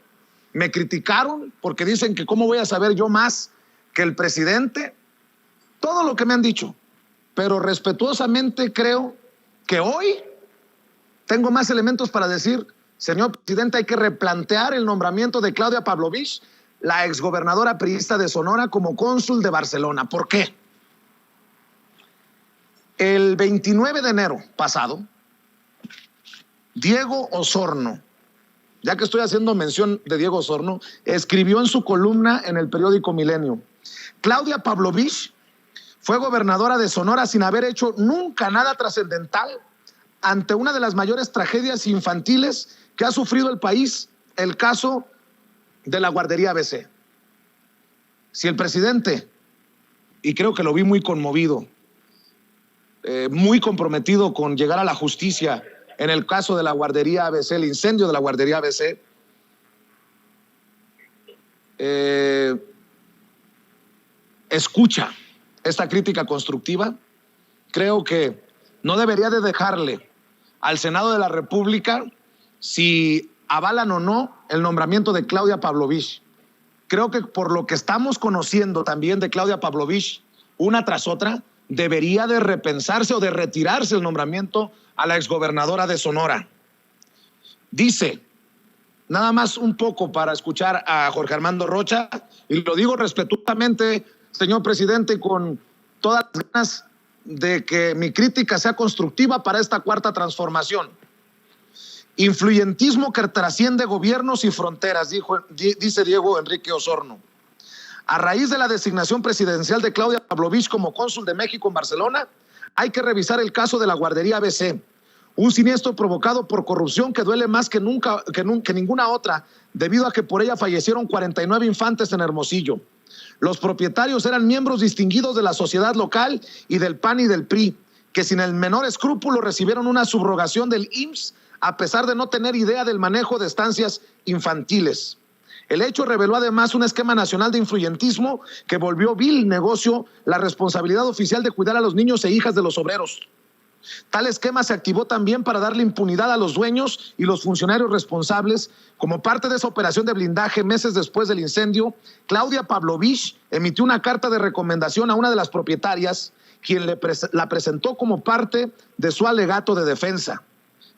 Speaker 1: Me criticaron porque dicen que cómo voy a saber yo más que el presidente. Todo lo que me han dicho. Pero respetuosamente creo que hoy tengo más elementos para decir, señor presidente, hay que replantear el nombramiento de Claudia Pavlovich, la exgobernadora priista de Sonora, como cónsul de Barcelona. ¿Por qué? El 29 de enero pasado, Diego Osorno, ya que estoy haciendo mención de Diego Osorno, escribió en su columna en el periódico Milenio: Claudia Pavlovich fue gobernadora de Sonora sin haber hecho nunca nada trascendental ante una de las mayores tragedias infantiles que ha sufrido el país, el caso de la guardería ABC. Si el presidente, y creo que lo vi muy conmovido, muy comprometido con llegar a la justicia en el caso de la guardería ABC, el incendio de la guardería ABC, escucha esta crítica constructiva, creo que no debería de dejarle al Senado de la República si avalan o no el nombramiento de Claudia Pavlovich. Creo que por lo que estamos conociendo también de Claudia Pavlovich, una tras otra, debería de repensarse o de retirarse el nombramiento a la exgobernadora de Sonora. Dice, nada más un poco para escuchar a Jorge Armando Rocha, y lo digo respetuosamente, señor presidente, con todas las ganas de que mi crítica sea constructiva para esta cuarta transformación. Influyentismo que trasciende gobiernos y fronteras, dice Diego Enrique Osorno. A raíz de la designación presidencial de Claudia Pavlovich como cónsul de México en Barcelona, hay que revisar el caso de la guardería ABC, un siniestro provocado por corrupción que duele más que ninguna otra, debido a que por ella fallecieron 49 infantes en Hermosillo. Los propietarios eran miembros distinguidos de la sociedad local y del PAN y del PRI, que sin el menor escrúpulo recibieron una subrogación del IMSS a pesar de no tener idea del manejo de estancias infantiles. El hecho reveló además un esquema nacional de influyentismo que volvió vil negocio la responsabilidad oficial de cuidar a los niños e hijas de los obreros. Tal esquema se activó también para darle impunidad a los dueños y los funcionarios responsables. Como parte de esa operación de blindaje, meses después del incendio, Claudia Pavlovich emitió una carta de recomendación a una de las propietarias, quien la presentó como parte de su alegato de defensa.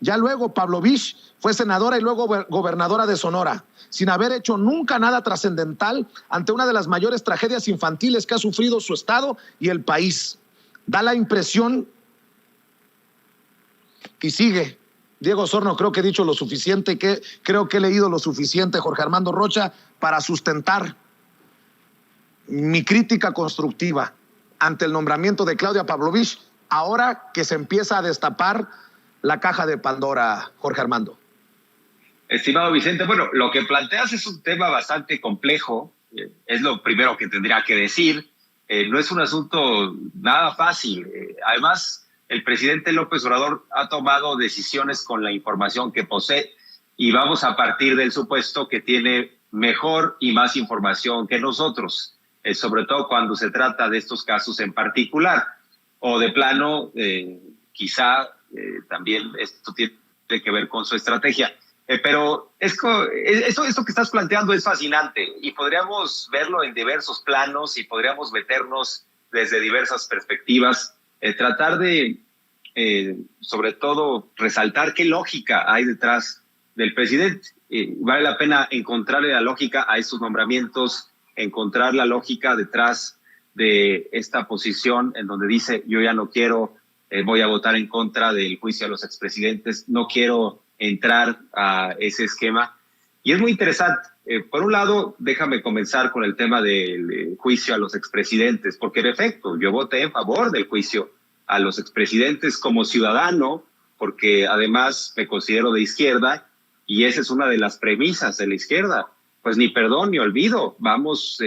Speaker 1: Ya luego Pavlovich fue senadora y luego gobernadora de Sonora, sin haber hecho nunca nada trascendental ante una de las mayores tragedias infantiles que ha sufrido su estado y el país. Da la impresión, y sigue Diego Osorno, creo que he dicho lo suficiente, creo que he leído lo suficiente, Jorge Armando Rocha, para sustentar mi crítica constructiva ante el nombramiento de Claudia Pavlovich, ahora que se empieza a destapar la caja de Pandora, Jorge Armando.
Speaker 3: Estimado Vicente, bueno, lo que planteas es un tema bastante complejo, es lo primero que tendría que decir. no es un asunto nada fácil. Además, el presidente López Obrador ha tomado decisiones con la información que posee y vamos a partir del supuesto que tiene mejor y más información que nosotros, sobre todo cuando se trata de estos casos en particular. O de plano, quizá también esto tiene que ver con su estrategia. Pero esto que estás planteando es fascinante y podríamos verlo en diversos planos y podríamos meternos desde diversas perspectivas, tratar de, sobre todo, resaltar qué lógica hay detrás del presidente. Vale la pena encontrarle la lógica a estos nombramientos, encontrar la lógica detrás de esta posición en donde dice yo ya no quiero, voy a votar en contra del juicio a los expresidentes, no quiero entrar a ese esquema. Y es muy interesante. Por un lado, déjame comenzar con el tema del juicio a los expresidentes, porque en efecto, yo voté en favor del juicio a los expresidentes como ciudadano, porque además me considero de izquierda, y esa es una de las premisas de la izquierda. Pues ni perdón ni olvido, vamos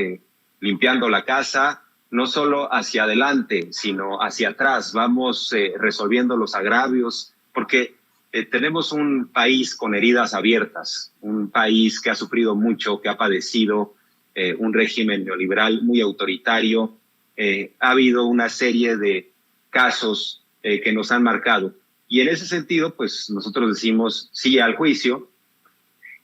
Speaker 3: limpiando la casa, no solo hacia adelante, sino hacia atrás, vamos resolviendo los agravios, porque tenemos un país con heridas abiertas, un país que ha sufrido mucho, que ha padecido un régimen neoliberal muy autoritario. Ha habido una serie de casos que nos han marcado. Y en ese sentido, pues nosotros decimos sí al juicio.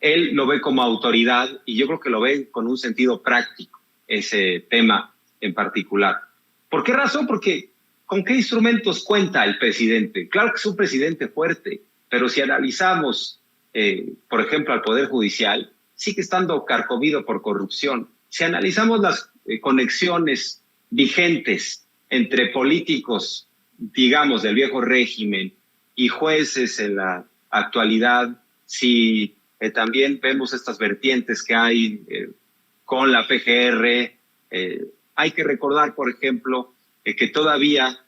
Speaker 3: Él lo ve como autoridad y yo creo que lo ve con un sentido práctico, ese tema en particular. ¿Por qué razón? Porque ¿con qué instrumentos cuenta el presidente? Claro que es un presidente fuerte, pero si analizamos, por ejemplo, al Poder Judicial, sigue estando carcomido por corrupción. Si analizamos las conexiones vigentes entre políticos, digamos, del viejo régimen y jueces en la actualidad, si también vemos estas vertientes que hay con la PGR, hay que recordar, por ejemplo, que todavía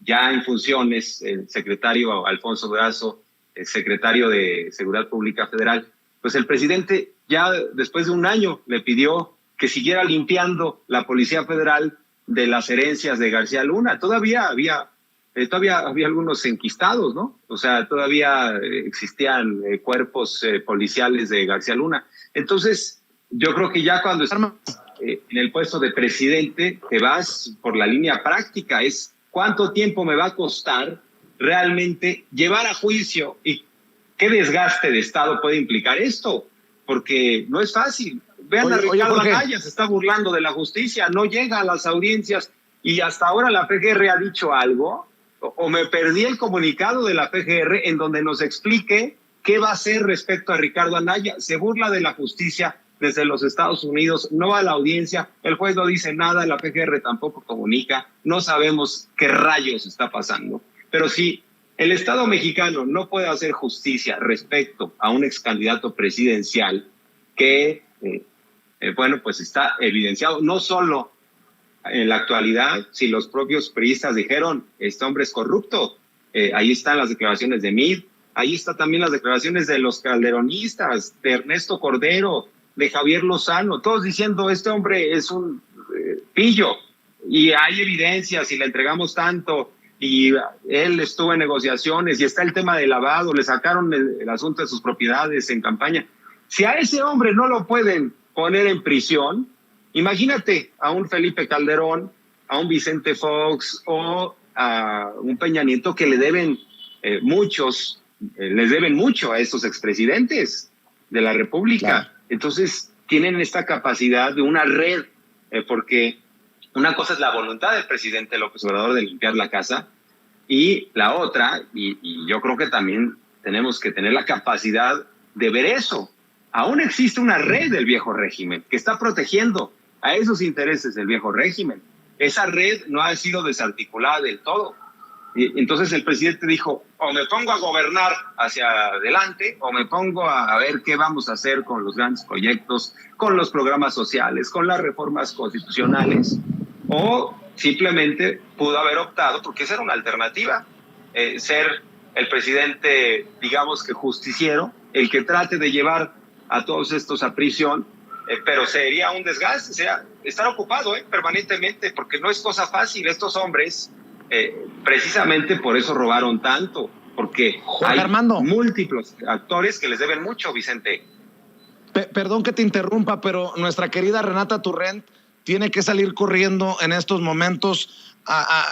Speaker 3: ya en funciones el secretario Alfonso Durazo, el secretario de Seguridad Pública Federal, pues el presidente ya después de un año le pidió que siguiera limpiando la Policía Federal de las herencias de García Luna. Todavía había algunos enquistados, ¿no? O sea, todavía existían cuerpos policiales de García Luna. Entonces, yo creo que ya cuando estás en el puesto de presidente, te vas por la línea práctica, es cuánto tiempo me va a costar realmente llevar a juicio y qué desgaste de Estado puede implicar esto, porque no es fácil. Vean a Ricardo Anaya, se está burlando de la justicia, no llega a las audiencias y hasta ahora la PGR ha dicho algo, o me perdí el comunicado de la PGR en donde nos explique qué va a hacer respecto a Ricardo Anaya. Se burla de la justicia desde los Estados Unidos, no va a la audiencia, el juez no dice nada, la PGR tampoco comunica, no sabemos qué rayos está pasando. Pero si el Estado mexicano no puede hacer justicia respecto a un ex candidato presidencial que, bueno, pues está evidenciado, no solo en la actualidad, si los propios priistas dijeron, este hombre es corrupto, ahí están las declaraciones de Mid, ahí están también las declaraciones de los calderonistas, de Ernesto Cordero, de Javier Lozano, todos diciendo, este hombre es un pillo, y hay evidencias y le entregamos tanto, y él estuvo en negociaciones, y está el tema de lavado, le sacaron el asunto de sus propiedades en campaña. Si a ese hombre no lo pueden poner en prisión, imagínate a un Felipe Calderón, a un Vicente Fox o a un Peña Nieto que le deben les deben mucho a estos expresidentes de la República. Claro. Entonces tienen esta capacidad de una red, porque una cosa es la voluntad del presidente López Obrador de limpiar la casa y la otra, y yo creo que también tenemos que tener la capacidad de ver eso. Aún existe una red del viejo régimen que está protegiendo a esos intereses del viejo régimen. Esa red no ha sido desarticulada del todo. Y entonces el presidente dijo, o me pongo a gobernar hacia adelante, o me pongo a ver qué vamos a hacer con los grandes proyectos, con los programas sociales, con las reformas constitucionales, o simplemente pudo haber optado, porque esa era una alternativa, ser el presidente, digamos que justiciero, el que trate de llevar a todos estos a prisión, pero sería un desgaste, sería estar ocupado permanentemente, porque no es cosa fácil. Estos hombres, precisamente por eso robaron tanto, porque hay múltiples actores que les deben mucho, Vicente.
Speaker 1: Perdón que te interrumpa, pero nuestra querida Renata Turrent tiene que salir corriendo en estos momentos.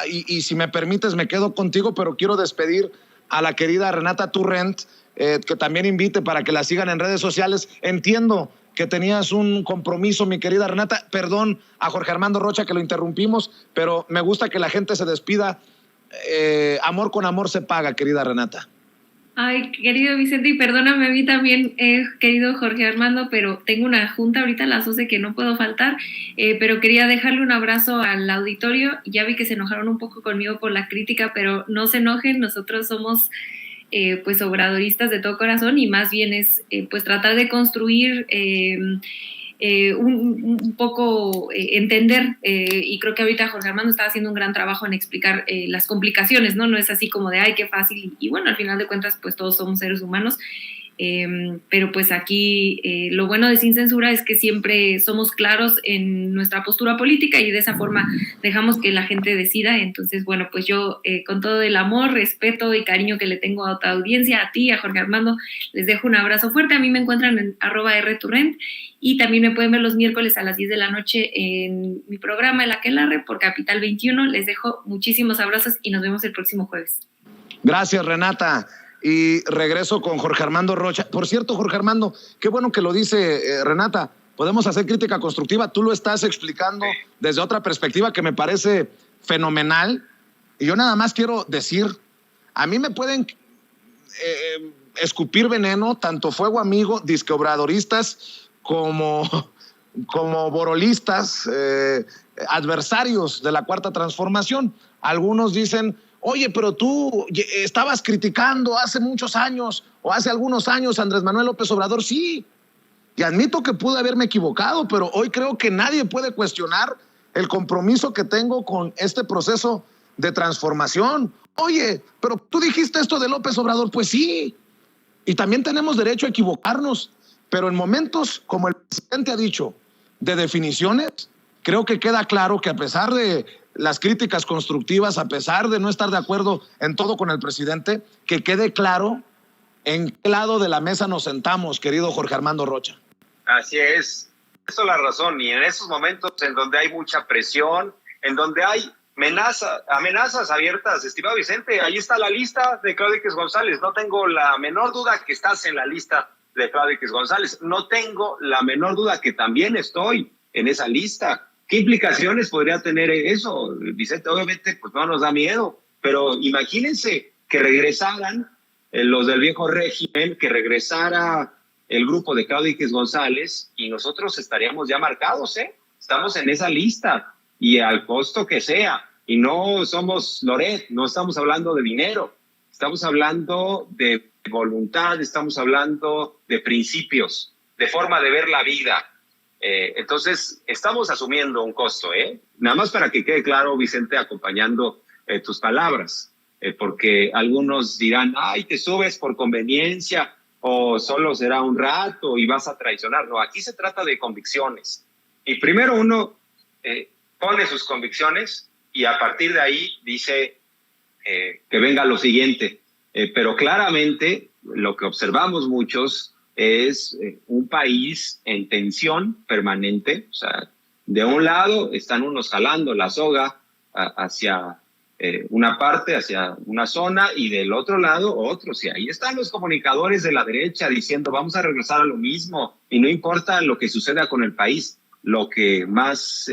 Speaker 1: Y si me permites, me quedo contigo, pero quiero despedir a la querida Renata Turrent, que también invite para que la sigan en redes sociales. Entiendo que tenías un compromiso, mi querida Renata. Perdón a Jorge Armando Rocha que lo interrumpimos, pero me gusta que la gente se despida. Amor con amor se paga, querida Renata.
Speaker 2: Ay, querido Vicente, y perdóname a mí también, querido Jorge Armando, pero tengo una junta ahorita a las 12 que no puedo faltar, pero quería dejarle un abrazo al auditorio. Ya vi que se enojaron un poco conmigo por la crítica, pero no se enojen, nosotros somos pues obradoristas de todo corazón, y más bien es pues tratar de construir un poco entender, y creo que ahorita Jorge Armando está haciendo un gran trabajo en explicar las complicaciones, ¿no? No es así como de, ay, qué fácil, y bueno, al final de cuentas, pues todos somos seres humanos, pero pues aquí lo bueno de Sin Censura es que siempre somos claros en nuestra postura política y de esa forma dejamos que la gente decida. Entonces, bueno, pues yo con todo el amor, respeto y cariño que le tengo a tu audiencia, a ti, a Jorge Armando, les dejo un abrazo fuerte. A mí me encuentran en @rturrent y también me pueden ver los miércoles a las 10 de la noche en mi programa El Aquelarre por Capital 21. Les dejo muchísimos abrazos y nos vemos el próximo jueves.
Speaker 1: Gracias, Renata. Y regreso con Jorge Armando Rocha. Por cierto, Jorge Armando, qué bueno que lo dice Renata. Podemos hacer crítica constructiva. Tú lo estás explicando desde otra perspectiva que me parece fenomenal. Y yo nada más quiero decir, a mí me pueden escupir veneno, tanto fuego amigo, disque obradoristas, como borolistas, adversarios de la Cuarta Transformación. Algunos dicen, oye, pero tú estabas criticando hace muchos años o hace algunos años a Andrés Manuel López Obrador. Sí, y admito que pude haberme equivocado, pero hoy creo que nadie puede cuestionar el compromiso que tengo con este proceso de transformación. Oye, pero tú dijiste esto de López Obrador. Pues sí, y también tenemos derecho a equivocarnos, pero en momentos como el presidente ha dicho, de definiciones, creo que queda claro que a pesar de las críticas constructivas, a pesar de no estar de acuerdo en todo con el presidente, que quede claro en qué lado de la mesa nos sentamos, querido Jorge Armando Rocha.
Speaker 3: Así es, eso es la razón, y en esos momentos en donde hay mucha presión, en donde hay amenazas abiertas, estimado Vicente, ahí está la lista de Claudio X González. No tengo la menor duda que estás en la lista de Claudio X González. No tengo la menor duda que también estoy en esa lista. ¿Qué implicaciones podría tener eso, Vicente? Obviamente, pues no nos da miedo, pero imagínense que regresaran los del viejo régimen, que regresara el grupo de Claudio X González y nosotros estaríamos ya marcados, Estamos en esa lista y al costo que sea. Y no somos Loret, no estamos hablando de dinero, estamos hablando de voluntad, estamos hablando de principios, de forma de ver la vida. Entonces, estamos asumiendo un costo, Nada más para que quede claro, Vicente, acompañando tus palabras, porque algunos dirán, ay, te subes por conveniencia o solo será un rato y vas a traicionar. No, aquí se trata de convicciones. Y primero uno pone sus convicciones y a partir de ahí dice que venga lo siguiente. Pero claramente lo que observamos muchos es un país en tensión permanente. O sea, de un lado están unos jalando la soga hacia una parte, hacia una zona, y del otro lado otros. Y ahí están los comunicadores de la derecha diciendo vamos a regresar a lo mismo y no importa lo que suceda con el país, lo que más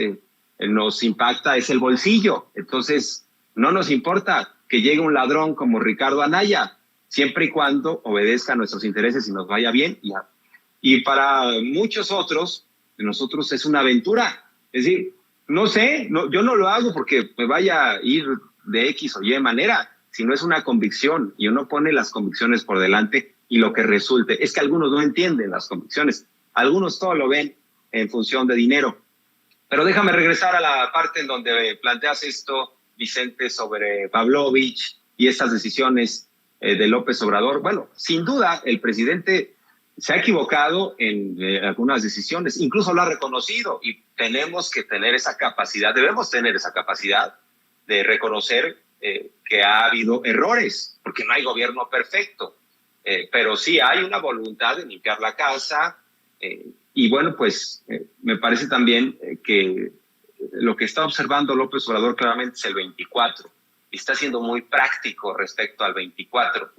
Speaker 3: nos impacta es el bolsillo. Entonces no nos importa que llegue un ladrón como Ricardo Anaya, siempre y cuando obedezca a nuestros intereses y nos vaya bien. Y para muchos otros, de nosotros es una aventura. Es decir, no sé, yo no lo hago porque me vaya a ir de X o Y manera, sino es una convicción y uno pone las convicciones por delante y lo que resulte. Es que algunos no entienden las convicciones, algunos todo lo ven en función de dinero. Pero déjame regresar a la parte en donde planteas esto, Vicente, sobre Pavlovich y estas decisiones de López Obrador. Bueno, sin duda, el presidente se ha equivocado en algunas decisiones, incluso lo ha reconocido, y tenemos que tener esa capacidad, debemos tener esa capacidad de reconocer que ha habido errores, porque no hay gobierno perfecto, pero sí hay una voluntad de limpiar la casa, y bueno, pues me parece también que lo que está observando López Obrador claramente es el 24, y está siendo muy práctico respecto al 24,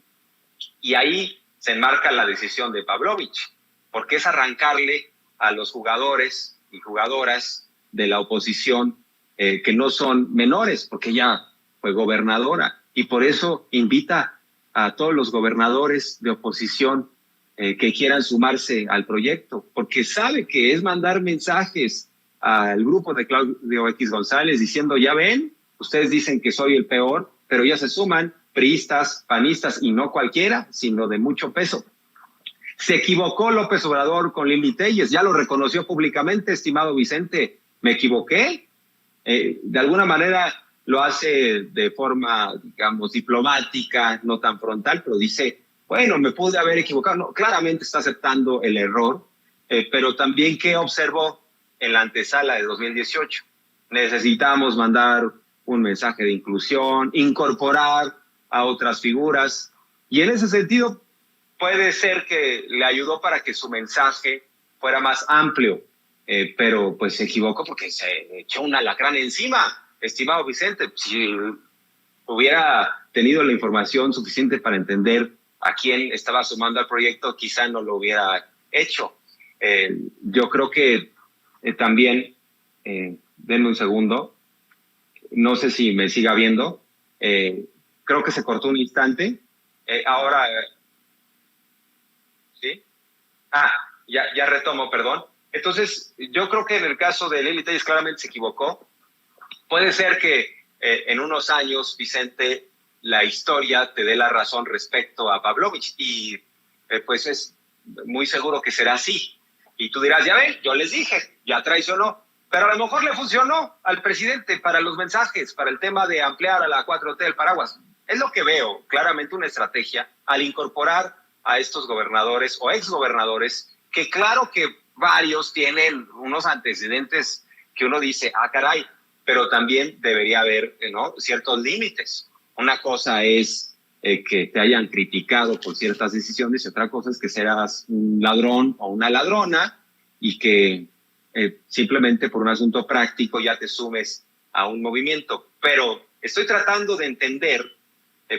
Speaker 3: y ahí se enmarca la decisión de Pavlovich, porque es arrancarle a los jugadores y jugadoras de la oposición que no son menores, porque ella fue gobernadora, y por eso invita a todos los gobernadores de oposición que quieran sumarse al proyecto, porque sabe que es mandar mensajes al grupo de Claudio X González diciendo, ya ven, ustedes dicen que soy el peor, pero ya se suman priistas, panistas, y no cualquiera, sino de mucho peso. Se equivocó López Obrador con Lili Téllez, ya lo reconoció públicamente, estimado Vicente, me equivoqué. De alguna manera lo hace de forma, digamos, diplomática, no tan frontal, pero dice, bueno, me pude haber equivocado. No, claramente está aceptando el error, pero también, ¿qué observó en la antesala de 2018? Necesitamos mandar un mensaje de inclusión, incorporar a otras figuras, y en ese sentido puede ser que le ayudó para que su mensaje fuera más amplio, pero pues se equivocó porque se echó un alacrán encima, estimado Vicente. Si hubiera tenido la información suficiente para entender a quién estaba sumando al proyecto, quizá no lo hubiera hecho. Yo creo que también, denme un segundo, no sé si me siga viendo, creo que se cortó un instante. Ahora, ¿sí? Ya retomo, perdón. Entonces, yo creo que en el caso de Lili Téllez claramente se equivocó. Puede ser que en unos años, Vicente, la historia te dé la razón respecto a Pavlovich, y pues es muy seguro que será así. Y tú dirás, ya ven, yo les dije, ya traicionó. Pero a lo mejor le funcionó al presidente para los mensajes, para el tema de ampliar a la 4T el paraguas. Es lo que veo, claramente una estrategia al incorporar a estos gobernadores o exgobernadores, que claro que varios tienen unos antecedentes que uno dice, caray, pero también debería haber, ¿no?, ciertos límites. Una cosa es que te hayan criticado por ciertas decisiones, y otra cosa es que seas un ladrón o una ladrona y que simplemente por un asunto práctico ya te sumes a un movimiento. Pero estoy tratando de entender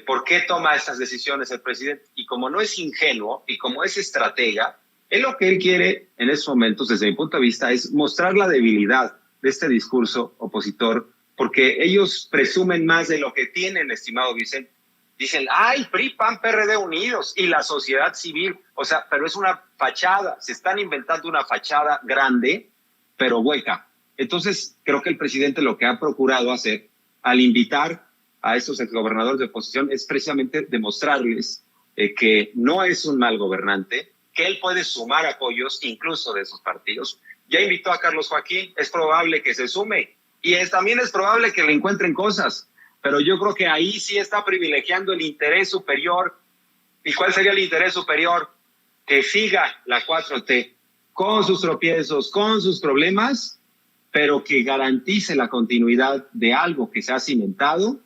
Speaker 3: por qué toma estas decisiones el presidente, y como no es ingenuo y como es estratega, lo que él quiere en estos momentos, desde mi punto de vista, es mostrar la debilidad de este discurso opositor, porque ellos presumen más de lo que tienen, estimado Vicente. Dicen, PRI, PAN, PRD unidos, y la sociedad civil, o sea, pero es una fachada, se están inventando una fachada grande, pero hueca. Entonces, creo que el presidente lo que ha procurado hacer al invitar a estos exgobernadores de oposición es precisamente demostrarles que no es un mal gobernante, que él puede sumar apoyos incluso de esos partidos. Ya invitó a Carlos Joaquín, es probable que se sume, y también es probable que le encuentren cosas, pero yo creo que ahí sí está privilegiando el interés superior. ¿Y cuál sería el interés superior? Que siga la 4T con sus tropiezos, con sus problemas, pero que garantice la continuidad de algo que se ha cimentado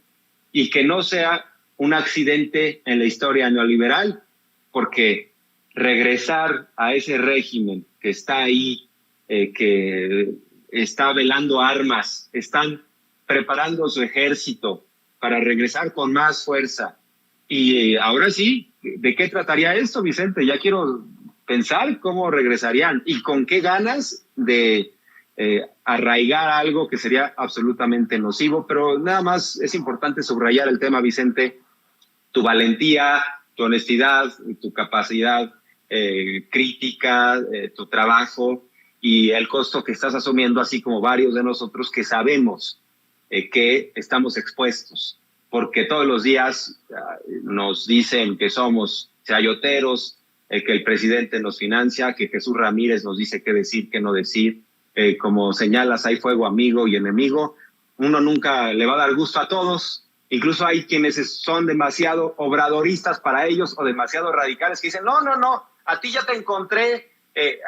Speaker 3: y que no sea un accidente en la historia neoliberal, porque regresar a ese régimen que está ahí, que está velando armas, están preparando su ejército para regresar con más fuerza. Y ahora sí, ¿de qué trataría esto, Vicente? Ya quiero pensar cómo regresarían y con qué ganas de arraigar algo que sería absolutamente nocivo. Pero nada más es importante subrayar el tema, Vicente, tu valentía, tu honestidad, tu capacidad crítica, tu trabajo y el costo que estás asumiendo, así como varios de nosotros que sabemos que estamos expuestos, porque todos los días nos dicen que somos chayoteros, que el presidente nos financia, que Jesús Ramírez nos dice qué decir, qué no decir. Como señalas, hay fuego amigo y enemigo. Uno nunca le va a dar gusto a todos. Incluso hay quienes son demasiado obradoristas para ellos o demasiado radicales que dicen, no, a ti ya te encontré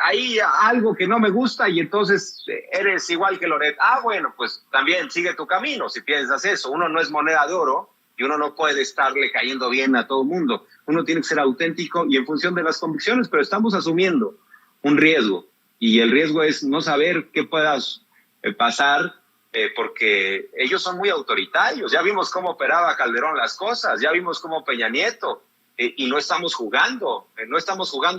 Speaker 3: ahí algo que no me gusta y entonces eres igual que Loret. Bueno, pues también sigue tu camino si piensas eso. Uno no es moneda de oro y uno no puede estarle cayendo bien a todo el mundo. Uno tiene que ser auténtico y en función de las convicciones, pero estamos asumiendo un riesgo y el riesgo es no saber qué pueda pasar porque ellos son muy autoritarios. Ya vimos cómo operaba Calderón las cosas, ya vimos cómo Peña Nieto. Y no estamos jugando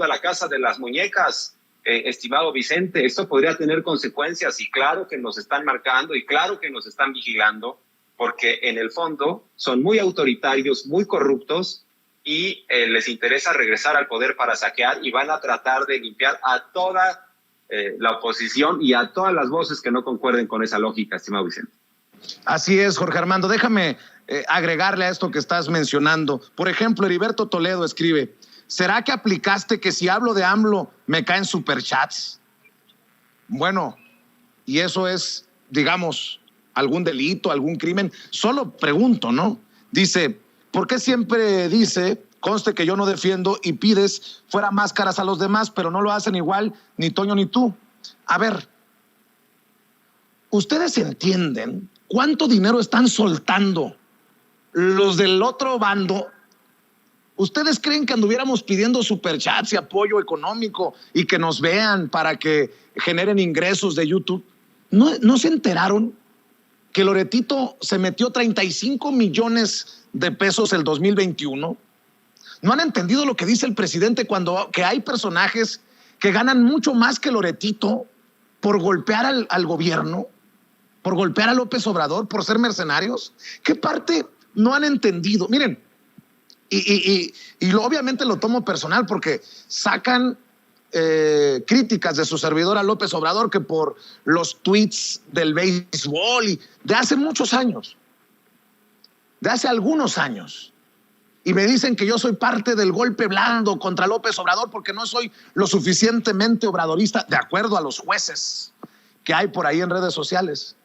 Speaker 3: a la casa de las muñecas, estimado Vicente. Esto podría tener consecuencias y claro que nos están marcando y claro que nos están vigilando porque en el fondo son muy autoritarios, muy corruptos y les interesa regresar al poder para saquear y van a tratar de limpiar a toda la oposición y a todas las voces que no concuerden con esa lógica, estimado Vicente.
Speaker 1: Así es, Jorge Armando. Déjame agregarle a esto que estás mencionando. Por ejemplo, Heriberto Toledo escribe, ¿será que aplicaste que si hablo de AMLO me caen superchats? Bueno, y eso es, digamos, algún delito, algún crimen. Solo pregunto, ¿no? Dice, ¿por qué siempre dice, conste que yo no defiendo y pides fuera máscaras a los demás, pero no lo hacen igual ni Toño ni tú? A ver, ¿ustedes entienden cuánto dinero están soltando los del otro bando? ¿Ustedes creen que anduviéramos pidiendo superchats y apoyo económico y que nos vean para que generen ingresos de YouTube? ¿No se enteraron que Loretito se metió 35 millones de pesos el 2021? ¿No han entendido lo que dice el presidente cuando que hay personajes que ganan mucho más que Loretito por golpear al gobierno, por golpear a López Obrador, por ser mercenarios? ¿Qué parte no han entendido? Miren, obviamente lo tomo personal porque sacan críticas de su servidor a López Obrador que por los tweets del béisbol y de hace muchos años, de hace algunos años. Y me dicen que yo soy parte del golpe blando contra López Obrador porque no soy lo suficientemente obradorista, de acuerdo a los jueces que hay por ahí en redes sociales.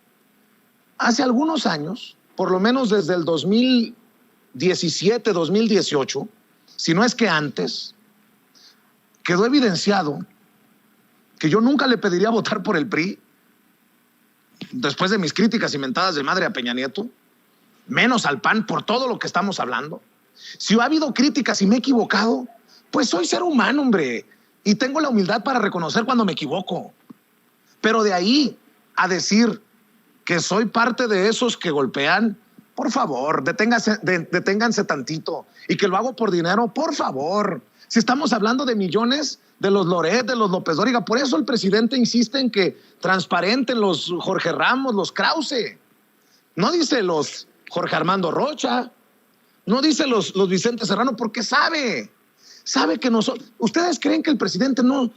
Speaker 1: Hace algunos años, por lo menos desde el 2017, 2018, si no es que antes, quedó evidenciado que yo nunca le pediría votar por el PRI, después de mis críticas inventadas de madre a Peña Nieto, menos al PAN por todo lo que estamos hablando. Si ha habido críticas y me he equivocado, pues soy ser humano, hombre, y tengo la humildad para reconocer cuando me equivoco. Pero de ahí a decir que soy parte de esos que golpean, por favor, deténganse tantito. Y que lo hago por dinero, por favor. Si estamos hablando de millones de los Loret, de los López Dóriga, por eso el presidente insiste en que transparenten los Jorge Ramos, los Krause. No dice los Jorge Armando Rocha, no dice los Vicente Serrano, porque sabe que nosotros. ¿Ustedes creen que el presidente no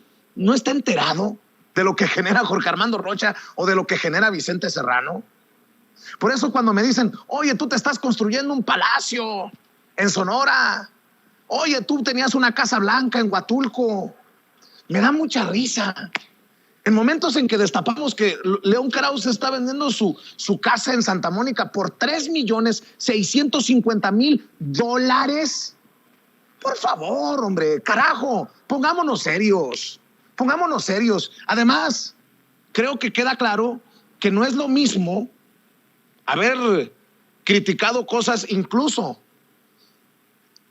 Speaker 1: está enterado de lo que genera Jorge Armando Rocha o de lo que genera Vicente Serrano? Por eso cuando me dicen, oye, tú te estás construyendo un palacio en Sonora, oye, tú tenías una Casa Blanca en Huatulco, me da mucha risa. En momentos en que destapamos que León Krause está vendiendo su casa en Santa Mónica por $3,650,000. Por favor, hombre, carajo, pongámonos serios. Además, creo que queda claro que no es lo mismo haber criticado cosas, incluso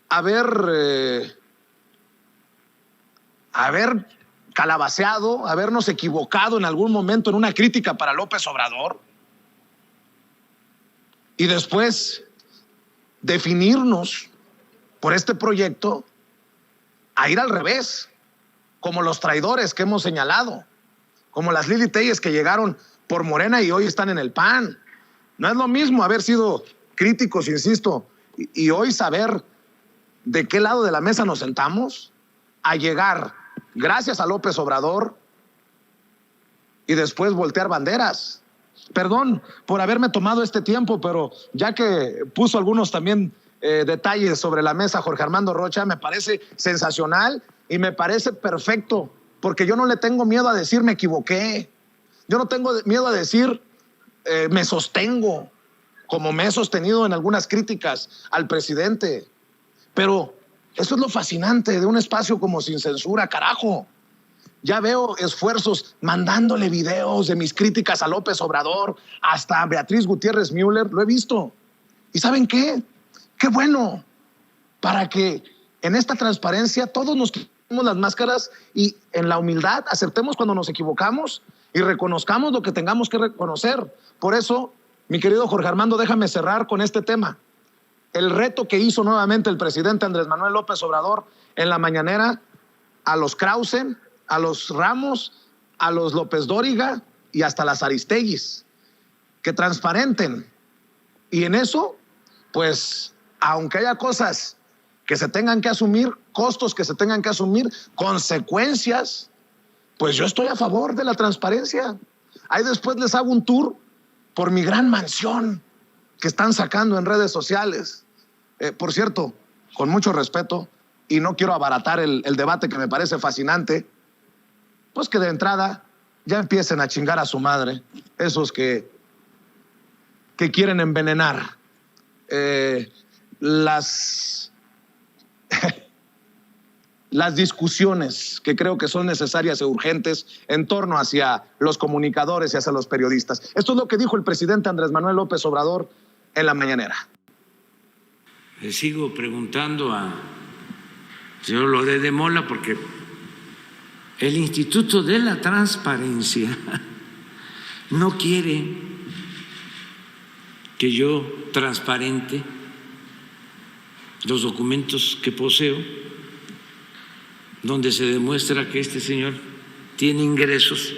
Speaker 1: haber calabaceado, habernos equivocado en algún momento en una crítica para López Obrador y después definirnos por este proyecto a ir al revés, como los traidores que hemos señalado, como las Lili Telles que llegaron por Morena y hoy están en el PAN. No es lo mismo haber sido críticos, insisto, y hoy saber de qué lado de la mesa nos sentamos, a llegar gracias a López Obrador y después voltear banderas. Perdón por haberme tomado este tiempo, pero ya que puso algunos también detalles sobre la mesa Jorge Armando Rocha, me parece sensacional y me parece perfecto, porque yo no le tengo miedo a decir me equivoqué, yo no tengo miedo a decir me sostengo, como me he sostenido en algunas críticas al presidente, pero Eso es lo fascinante de un espacio como Sin Censura, carajo. Ya veo esfuerzos mandándole videos de mis críticas a López Obrador, hasta a Beatriz Gutiérrez Müller, lo he visto. ¿Y saben qué? Qué bueno, para que en esta transparencia todos nos quitemos las máscaras y en la humildad aceptemos cuando nos equivocamos y reconozcamos lo que tengamos que reconocer. Por eso, mi querido Jorge Armando, déjame cerrar con este tema. El reto que hizo nuevamente el presidente Andrés Manuel López Obrador en la mañanera a los Krause, a los Ramos, a los López Dóriga y hasta las Aristegis, que transparenten. Y en eso, pues, aunque haya cosas que se tengan que asumir, costos que se tengan que asumir, consecuencias, pues yo estoy a favor de la transparencia. Ahí después les hago un tour por mi gran mansión que están sacando en redes sociales. Por cierto, con mucho respeto, y no quiero abaratar el debate que me parece fascinante, pues que de entrada ya empiecen a chingar a su madre, esos que quieren envenenar las discusiones que creo que son necesarias e urgentes en torno hacia los comunicadores y hacia los periodistas. Esto es lo que dijo el presidente Andrés Manuel López Obrador en la mañanera.
Speaker 4: Le sigo preguntando al señor Loret de Mola porque el Instituto de la Transparencia no quiere que yo transparente los documentos que poseo, donde se demuestra que este señor tiene ingresos,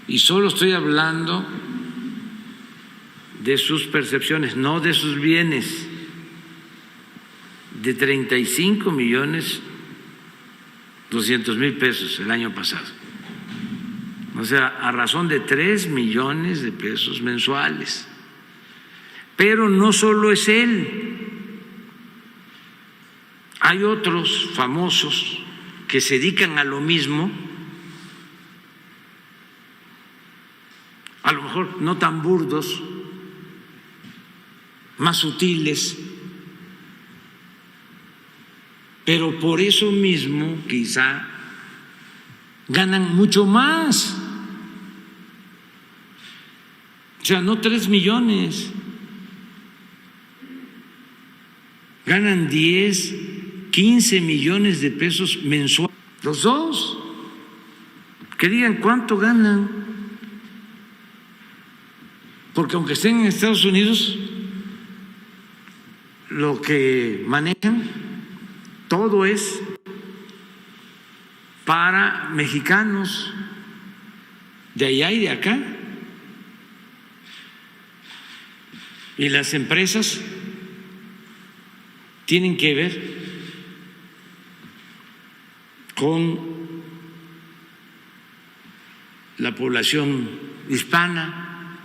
Speaker 4: y solo estoy hablando de sus percepciones, no de sus bienes, de 35.200.000 pesos el año pasado. O sea, a razón de 3 millones de pesos mensuales. Pero no solo es él. Hay otros famosos que se dedican a lo mismo, a lo mejor no tan burdos, más sutiles, pero por eso mismo quizá ganan mucho más. O sea, no 3 millones, ganan 10, 15 millones de pesos mensuales. Los dos, que digan cuánto ganan, porque aunque estén en Estados Unidos, lo que manejan todo es para mexicanos de allá y de acá. Y las empresas tienen que ver con la población hispana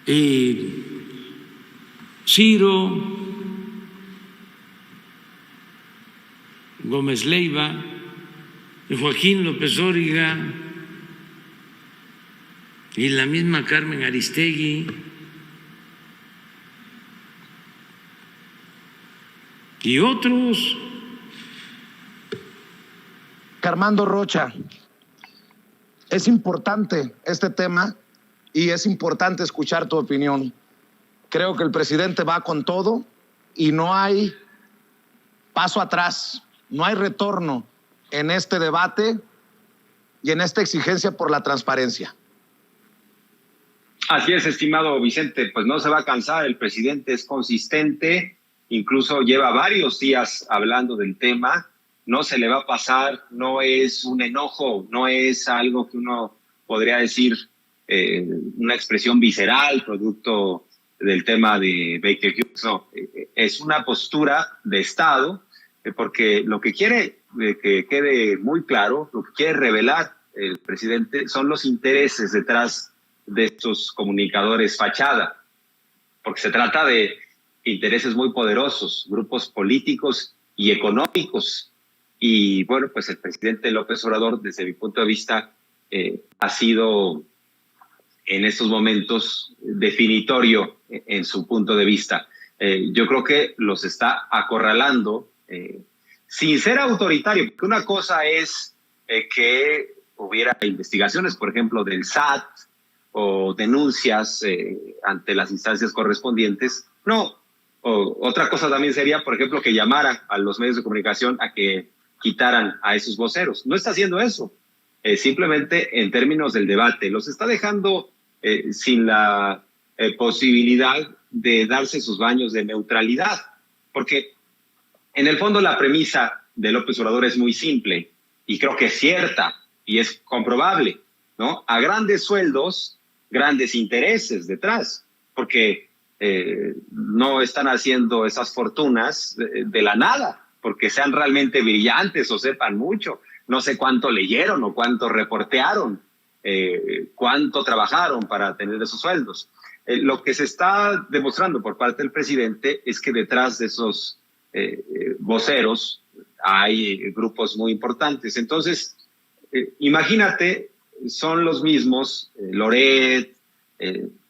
Speaker 4: y Ciro, Gómez Leiva, y Joaquín López Dóriga y la misma Carmen Aristegui y otros.
Speaker 1: Armando Rocha, es importante este tema y es importante escuchar tu opinión. Creo que el presidente va con todo y no hay paso atrás, no hay retorno en este debate y en esta exigencia por la transparencia.
Speaker 3: Así es, estimado Vicente, pues no se va a cansar, el presidente es consistente, incluso lleva varios días hablando del tema, no se le va a pasar, no es un enojo, no es algo que uno podría decir una expresión visceral, producto del tema de Baker Hughes, no, es una postura de Estado, porque lo que quiere que quede muy claro, lo que quiere revelar el presidente son los intereses detrás de estos comunicadores fachada, porque se trata de intereses muy poderosos, grupos políticos y económicos. Y bueno, pues el presidente López Obrador, desde mi punto de vista, ha sido en estos momentos definitorio en su punto de vista. yo creo que los está acorralando sin ser autoritario, porque una cosa es que hubiera investigaciones, por ejemplo, del SAT o denuncias ante las instancias correspondientes. No, otra cosa también sería, por ejemplo, que llamara a los medios de comunicación a que quitaran a esos voceros. No está haciendo eso, simplemente en términos del debate. Los está dejando sin la posibilidad de darse sus baños de neutralidad, porque en el fondo la premisa de López Obrador es muy simple y creo que es cierta y es comprobable, ¿no? A grandes sueldos, grandes intereses detrás, porque no están haciendo esas fortunas de la nada, porque sean realmente brillantes o sepan mucho. No sé cuánto leyeron o cuánto reportearon, cuánto trabajaron para tener esos sueldos. Lo que se está demostrando por parte del presidente es que detrás de esos voceros hay grupos muy importantes. Entonces, imagínate, son los mismos, Loret,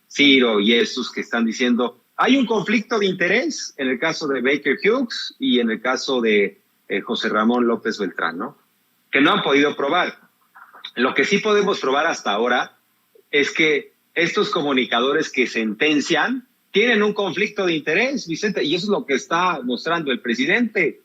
Speaker 3: Ciro y esos que están diciendo, hay un conflicto de interés en el caso de Baker Hughes y en el caso de José Ramón López Beltrán, ¿no? Que no han podido probar. Lo que sí podemos probar hasta ahora es que estos comunicadores que sentencian tienen un conflicto de interés, Vicente, y eso es lo que está mostrando el presidente,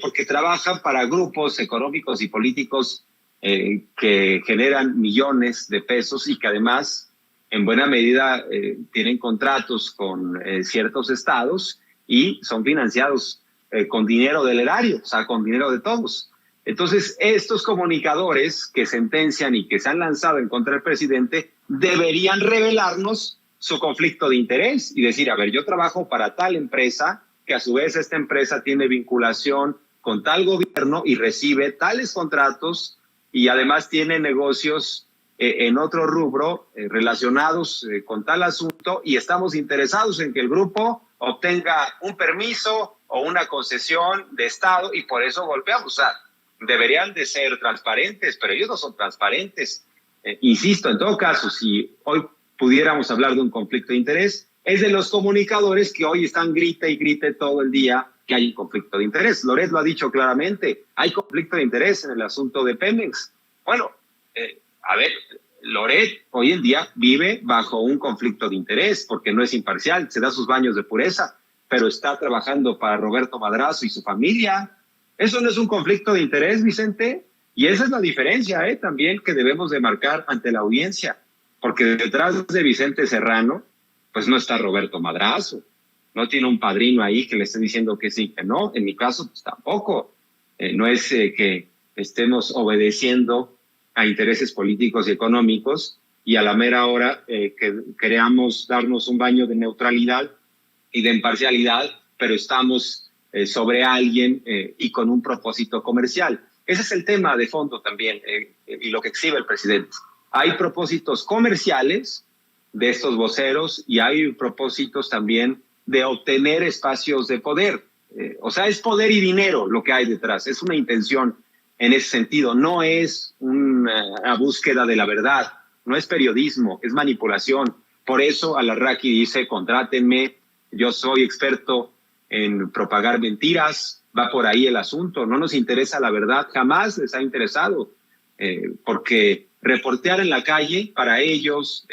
Speaker 3: porque trabajan para grupos económicos y políticos que generan millones de pesos y que además en buena medida tienen contratos con ciertos estados y son financiados con dinero del erario, o sea, con dinero de todos. Entonces, estos comunicadores que sentencian y que se han lanzado en contra del presidente deberían revelarnos su conflicto de interés y decir, a ver, yo trabajo para tal empresa, que a su vez esta empresa tiene vinculación con tal gobierno y recibe tales contratos y además tiene negocios en otro rubro relacionados con tal asunto y estamos interesados en que el grupo obtenga un permiso o una concesión de Estado y por eso golpeamos. O sea, deberían de ser transparentes, pero ellos no son transparentes. Insisto, en todo caso, si hoy pudiéramos hablar de un conflicto de interés, es de los comunicadores que hoy están grite y grite todo el día que hay un conflicto de interés. Loret lo ha dicho claramente, hay conflicto de interés en el asunto de Pemex. Bueno, a ver, Loret hoy en día vive bajo un conflicto de interés porque no es imparcial, se da sus baños de pureza, pero está trabajando para Roberto Madrazo y su familia. ¿Eso no es un conflicto de interés, Vicente? Y esa es la diferencia también que debemos de marcar ante la audiencia, porque detrás de Vicente Serrano, pues no está Roberto Madrazo, no tiene un padrino ahí que le esté diciendo que sí, que no. En mi caso, pues tampoco. No es que estemos obedeciendo a intereses políticos y económicos y a la mera hora que queramos darnos un baño de neutralidad y de imparcialidad, pero estamos sobre alguien y con un propósito comercial. Ese es el tema de fondo también y lo que exhibe el presidente. Hay propósitos comerciales de estos voceros y hay propósitos también de obtener espacios de poder. O sea, es poder y dinero lo que hay detrás. Es una intención en ese sentido. No es una búsqueda de la verdad, no es periodismo, es manipulación. Por eso Alarraqui dice, contrátenme, yo soy experto en propagar mentiras, va por ahí el asunto. No nos interesa la verdad, jamás les ha interesado, porque reportear en la calle para ellos,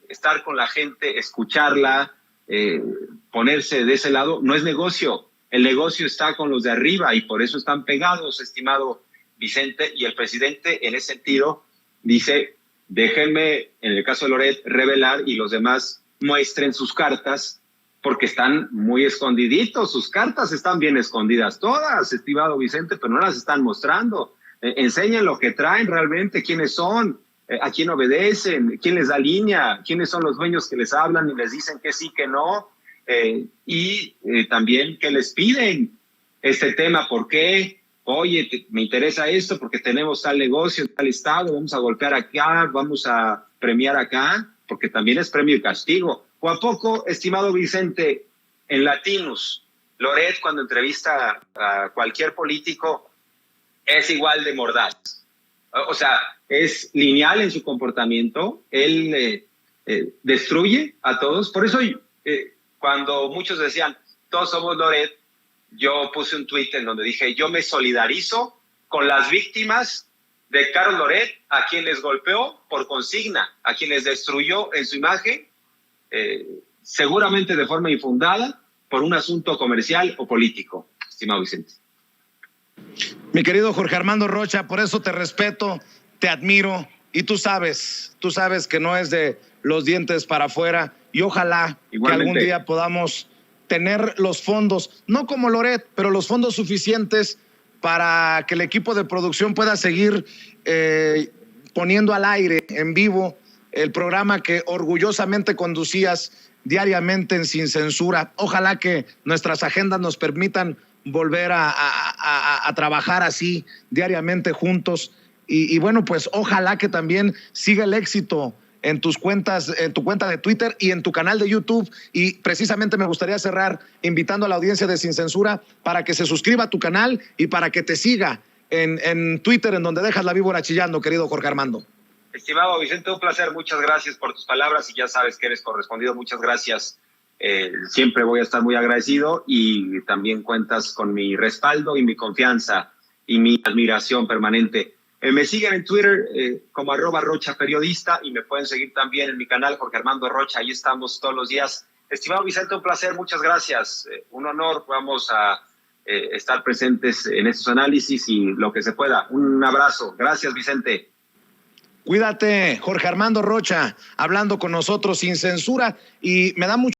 Speaker 3: estar con la gente, escucharla, ponerse de ese lado, no es negocio. El negocio está con los de arriba y por eso están pegados, estimado Vicente, y el presidente en ese sentido dice, déjenme, en el caso de Loret, revelar y los demás muestren sus cartas porque están muy escondiditos, sus cartas están bien escondidas todas, estimado Vicente, pero no las están mostrando. Enseñen lo que traen realmente, quiénes son, a quién obedecen, quién les da línea, quiénes son los dueños que les hablan y les dicen que sí, que no, y también que les piden este tema, ¿por qué? Oye, me interesa esto porque tenemos tal negocio en tal estado, vamos a golpear acá, vamos a premiar acá, porque también es premio y castigo. ¿O a poco, estimado Vicente, en Latinos, Loret cuando entrevista a cualquier político es igual de mordaz? O sea, es lineal en su comportamiento, él destruye a todos. Por eso cuando muchos decían, Todos Somos Loret, yo puse un tuit en donde dije, yo me solidarizo con las víctimas de Carlos Loret, a quienes golpeó por consigna, a quienes destruyó en su imagen, seguramente de forma infundada, por un asunto comercial o político, estimado Vicente.
Speaker 1: Mi querido Jorge Armando Rocha, por eso te respeto, te admiro, y tú sabes que no es de los dientes para afuera, y ojalá que algún día podamos tener los fondos, no como Loret, pero los fondos suficientes para que el equipo de producción pueda seguir poniendo al aire, en vivo, el programa que orgullosamente conducías diariamente en Sin Censura. Ojalá que nuestras agendas nos permitan volver a trabajar así diariamente juntos. Y bueno, pues ojalá que también siga el éxito en tus cuentas, en tu cuenta de Twitter y en tu canal de YouTube. Y precisamente me gustaría cerrar invitando a la audiencia de Sin Censura para que se suscriba a tu canal y para que te siga en Twitter, en donde dejas la víbora chillando, querido Jorge Armando.
Speaker 3: Estimado Vicente, un placer, muchas gracias por tus palabras y ya sabes que eres correspondido, muchas gracias. Siempre voy a estar muy agradecido y también cuentas con mi respaldo y mi confianza y mi admiración permanente. Me siguen en Twitter como @RochaPeriodista y me pueden seguir también en mi canal Jorge Armando Rocha, ahí estamos todos los días. Estimado Vicente, un placer, muchas gracias, un honor, vamos a estar presentes en estos análisis y lo que se pueda. Un abrazo, gracias Vicente.
Speaker 1: Cuídate, Jorge Armando Rocha, hablando con nosotros Sin Censura, y me da mucho